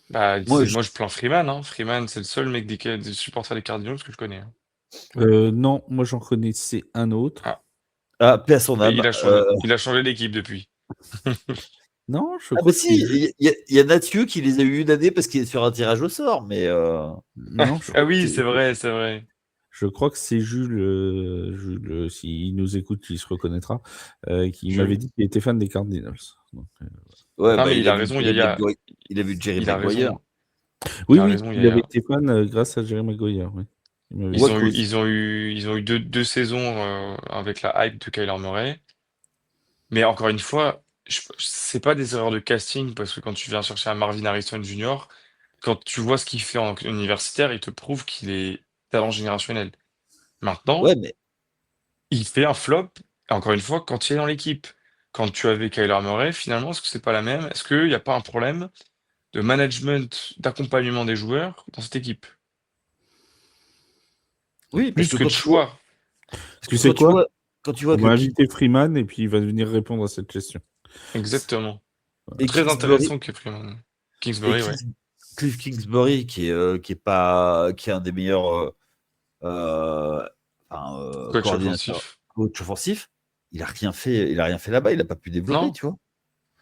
Bah, Moi, je- moi, je plains Freeman, hein. Freeman, c'est le seul mec des supporters des Cardinals que je connais, hein. Non, moi j'en connaissais un autre. Ah, paix à son mais âme. il a changé d'équipe depuis. Non, je Ah bah crois que si, c'est juste. il y a Nathieu qui les a eu une année parce qu'il est sur un tirage au sort, mais Non, je Ah crois que oui, c'est. c'est vrai, c'est vrai. Je crois que c'est Jules, s'il nous écoute, il se reconnaîtra, qui m'avait Jules. dit qu'il était fan des Cardinals. Donc, ouais, Non, bah, mais il a raison, Il a vu Jerry il a Maguire. raison, il oui, a oui, raison, il avait Yaya. été fan grâce à Jerry Maguire. Oui. Il m'avait Ils dit. ont eu, Wackos. deux saisons avec la hype de Kyler Murray. Mais encore une fois, c'est pas des erreurs de casting parce que quand tu viens chercher un Marvin Harrison Jr., quand tu vois ce qu'il fait en universitaire, il te prouve qu'il est talent générationnel. Maintenant, Ouais, mais il fait un flop, encore une fois, quand il est dans l'équipe. Quand tu avais Kyler Murray, finalement, est-ce que c'est pas la même? Est-ce qu'il n'y a pas un problème de management, d'accompagnement des joueurs dans cette équipe? oui, parce Plus que que de choix. Tu sais quoi? quand tu On vois que va inviter Freeman et puis il va venir répondre à cette question. Exactement. et Très Kingsbury intéressant que Freeman. et Kingsbury, ouais. Cliff Kingsbury qui est un des meilleurs euh, Coach coordinateurs, offensif. coach offensif, il a rien fait là-bas, il a pas pu développer, Non? tu vois.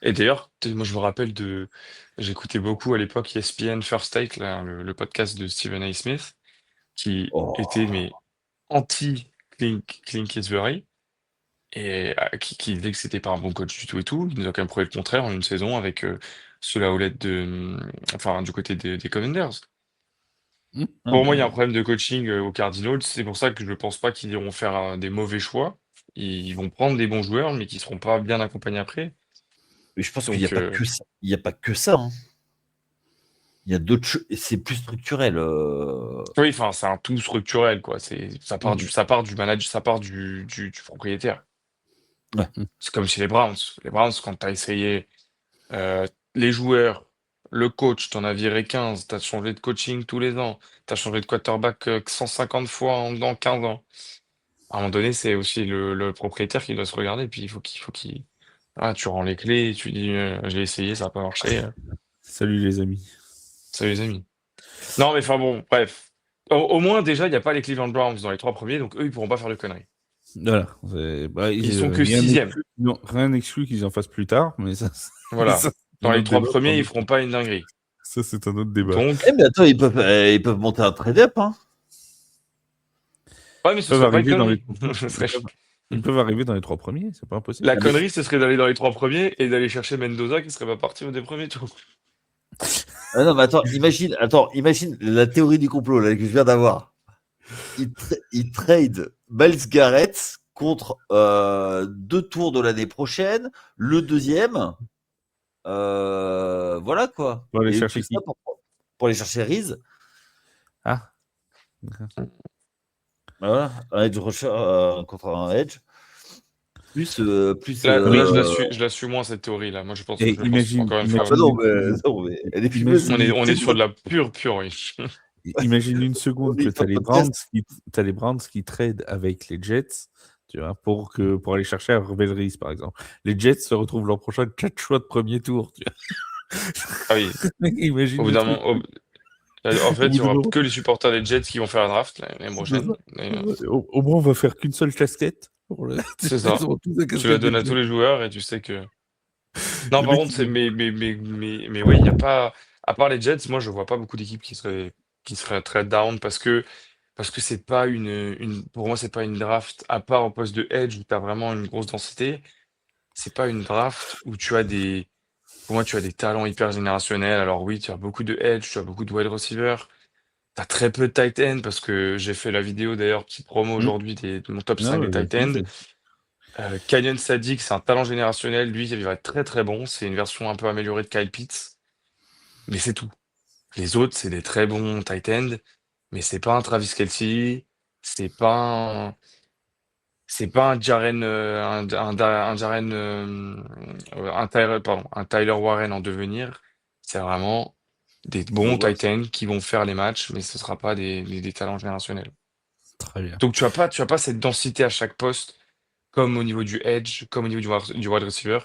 Et d'ailleurs, moi je me rappelle j'écoutais beaucoup à l'époque ESPN First Take, là, le podcast de Stephen A. Smith, qui était Oh. mais anti-Clint Kingsbury, et qui disait que c'était pas un bon coach du tout et tout. Il nous a quand même prouvé le contraire en une saison avec ceux la houlette enfin, du côté des Commanders. Non, Pour moi, il y a un mais, problème de coaching aux Cardinals. C'est pour ça que je ne pense pas qu'ils iront faire des mauvais choix. Ils vont prendre des bons joueurs, mais qui seront pas bien accompagnés après. mais je pense qu'il n'y a Donc, pas que ça. Il y a pas que ça, hein. Il y a d'autres choses. C'est plus structurel. oui, enfin, c'est un tout structurel, quoi. Mm. Ça part du propriétaire. Ouais. C'est comme chez les Browns. Les Browns, quand tu as essayé les joueurs, le coach, t'en as viré 15, t'as changé de coaching tous les ans, t'as changé de quarterback 150 fois dans 15 ans. À un moment donné, c'est aussi le propriétaire qui doit se regarder, puis il faut qu'il. Ah, tu rends les clés, tu dis j'ai essayé, ça n'a pas marché. Salut les amis. Salut les amis. Non, mais enfin bon, bref. Au moins, déjà, il n'y a pas les Cleveland Browns dans les trois premiers, donc eux, ils pourront pas faire de conneries. Voilà. Ils sont que sixième. Rien n'exclut qu'ils en fassent plus tard, mais ça, Voilà. ça, c'est Dans un les autre trois débat pour premiers, un ils autre- feront pas une dinguerie. Ça, c'est un autre débat. Donc, Eh, mais attends, ils peuvent monter un trade-up, hein. ouais, mais Ils ce peuvent serait pas une arriver dans les connerie. trois Ce ils serait- peuvent, ils peuvent arriver dans les trois premiers, c'est pas impossible. La Ah, mais- connerie, ce serait d'aller dans les trois premiers et d'aller chercher Mendoza qui serait pas parti au des premiers tours. Ah non, mais imagine la théorie du complot là, que je viens d'avoir. Il trade Miles Garrett contre 2 tours de l'année prochaine, le deuxième, voilà quoi. On va aller Et tout chercher ça qui? pour aller chercher Reese. Ah, Voilà, un edge rusher contre un edge. Plus, Là, je la suis moins cette théorie-là. Moi, et je pense encore une ah fois, bah imagine non, une seconde. non, mais elle est fumeuse. Imagine une on est sur de seconde. la pure riche. Imagine une On seconde est que sur tu le podcast. as les Browns qui tradent avec les Jets, tu vois, pour aller chercher à Rebel Reese, par exemple. Les Jets se retrouvent l'an prochain 4 choix de premier tour, tu Ah oui, vois. Imagine au bout le d'un truc. moment, en Au fait, il bout y d'un aura moment, que les supporters des Jets qui vont faire la draft l'année c'est prochaine. ça. Et, Au moins, on va faire qu'une seule casquette. c'est Ils ça. auront tous la Tu la casquette des donnes à tous Jets. les joueurs et tu sais que. Non, Le par mec, contre, mais oui, il y a pas. À part les Jets, moi, je vois pas beaucoup d'équipes qui seraient très down parce que c'est pas pour moi, c'est pas une draft, à part au poste de edge où tu as vraiment une grosse densité, c'est pas une draft où pour moi, tu as des talents hyper générationnels. Alors oui, tu as beaucoup de edge, tu as beaucoup de wide receivers, tu as très peu de tight end parce que j'ai fait la vidéo d'ailleurs qui promo Hmm. aujourd'hui de mon top Non, 5 des ouais, tight vas-y, end. vas-y. Kenyon Sadiq, c'est un talent générationnel. Lui, il va être très très bon. C'est une version un peu améliorée de Kyle Pitts, mais c'est tout. Les autres, c'est des très bons tight end, mais c'est pas un Travis Kelce, c'est pas un, c'est pas un Jaren, un Jaren, un Tyler Warren en devenir. C'est vraiment des bons Ouais. tight ends qui vont faire les matchs, mais ce sera pas des talents générationnels. Très bien. Donc tu as pas cette densité à chaque poste comme au niveau du edge, comme au niveau du wide receiver,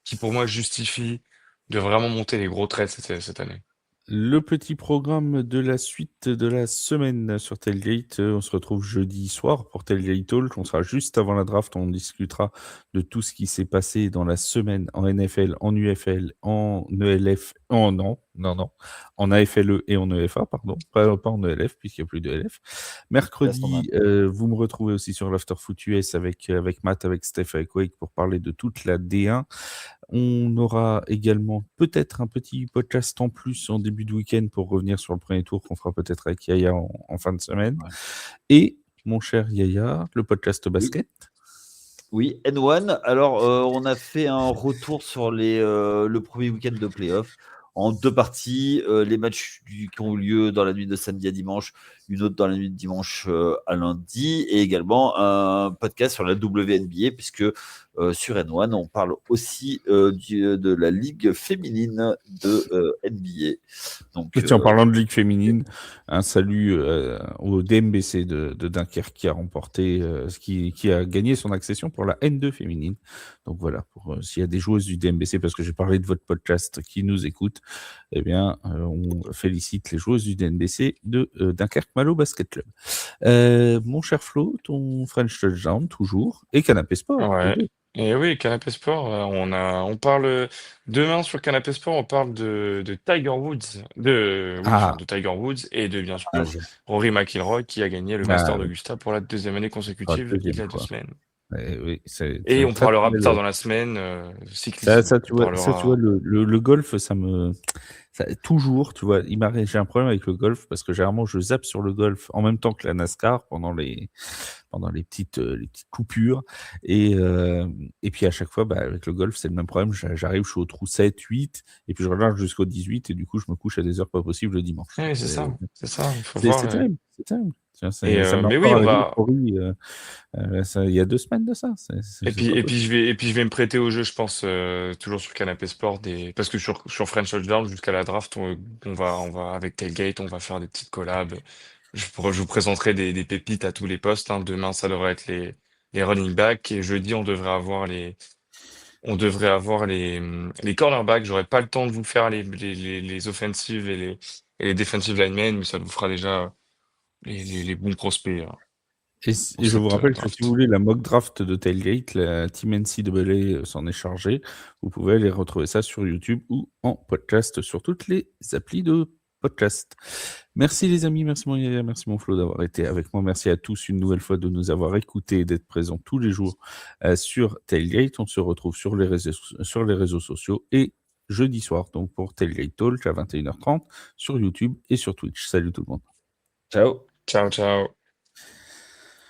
qui pour moi justifie de vraiment monter les gros traits cette année. Le petit programme de la suite de la semaine sur Tailgate, on se retrouve jeudi soir pour Tailgate Talk. On sera juste avant la draft. On discutera de tout ce qui s'est passé dans la semaine en NFL, en UFL, en ELF, non, en AFLE et en EFA, pardon, pas en ELF puisqu'il n'y a plus de ELF. Mercredi, vous me retrouvez aussi sur l'Afterfoot US avec Matt, avec Steph, avec Wake pour parler de toute la D1. On aura également peut-être un petit podcast en plus en début de week-end pour revenir sur le premier tour qu'on fera peut-être avec Yaya en fin de semaine. Ouais. Et mon cher Yaya, le podcast basket. Oui, N1. Alors, on a fait un retour sur le premier week-end de playoff en 2 parties. Les matchs qui ont eu lieu dans la nuit de samedi à dimanche, une autre dans la nuit de dimanche à lundi, et également un podcast sur la WNBA, puisque sur N1, on parle aussi de la ligue féminine de NBA. Donc, En parlant de ligue féminine, un salut au DMBC de Dunkerque qui a remporté, qui a gagné son accession pour la N2 féminine. Donc voilà, s'il y a des joueuses du DMBC, parce que j'ai parlé de votre podcast qui nous écoute, eh bien, on félicite les joueuses du DNBC de Dunkerque Malo Basket Club. Mon cher Flo, ton French Touchdown toujours, et Canapé Sport. Ouais. Et oui, Canapé Sport, on parle demain sur Canapé Sport, on parle de Tiger Woods, de Tiger Woods et de bien sûr Rory McIlroy qui a gagné le Master d'Augusta pour la 2e année consécutive il y a 2 semaines. Oui, Et on parlera plus tard dans la semaine cyclisme. Ça, tu vois, le golf, toujours, tu vois, j'ai un problème avec le golf parce que généralement je zappe sur le golf en même temps que la NASCAR pendant les petites coupures et puis à chaque fois, avec le golf, c'est le même problème. J'arrive, je suis au trou 7, 8 et puis je regarde jusqu'au 18 et du coup je me couche à des heures pas possibles le dimanche. Oui, c'est ça. Il faut voir. C'est terrible. Tiens, ça mais oui, on va. Il y a 2 semaines de ça. Et puis je vais me prêter au jeu, je pense, toujours sur Canapé Sport, parce que sur French Touchdown jusqu'à la draft, on va avec Tailgate, on va faire des petites collabs. Je vous présenterai des pépites à tous les postes. Hein. Demain, ça devrait être les running backs et jeudi, on devrait avoir les cornerbacks. J'aurai pas le temps de vous faire les offensives et les defensive linemen, mais ça vous fera déjà les bons prospects. Hein. Et je vous rappelle que si vous voulez la mock draft de Tailgate, la Team NCAA s'en est chargée. Vous pouvez aller retrouver ça sur YouTube ou en podcast sur toutes les applis de podcast. Merci les amis, merci mon Yaya, merci mon Flo d'avoir été avec moi. Merci à tous une nouvelle fois de nous avoir écoutés et d'être présents tous les jours sur Tailgate. On se retrouve sur les réseaux sociaux et jeudi soir donc pour Tailgate Talk à 21h30 sur YouTube et sur Twitch. Salut tout le monde. Ciao. Ciao, ciao.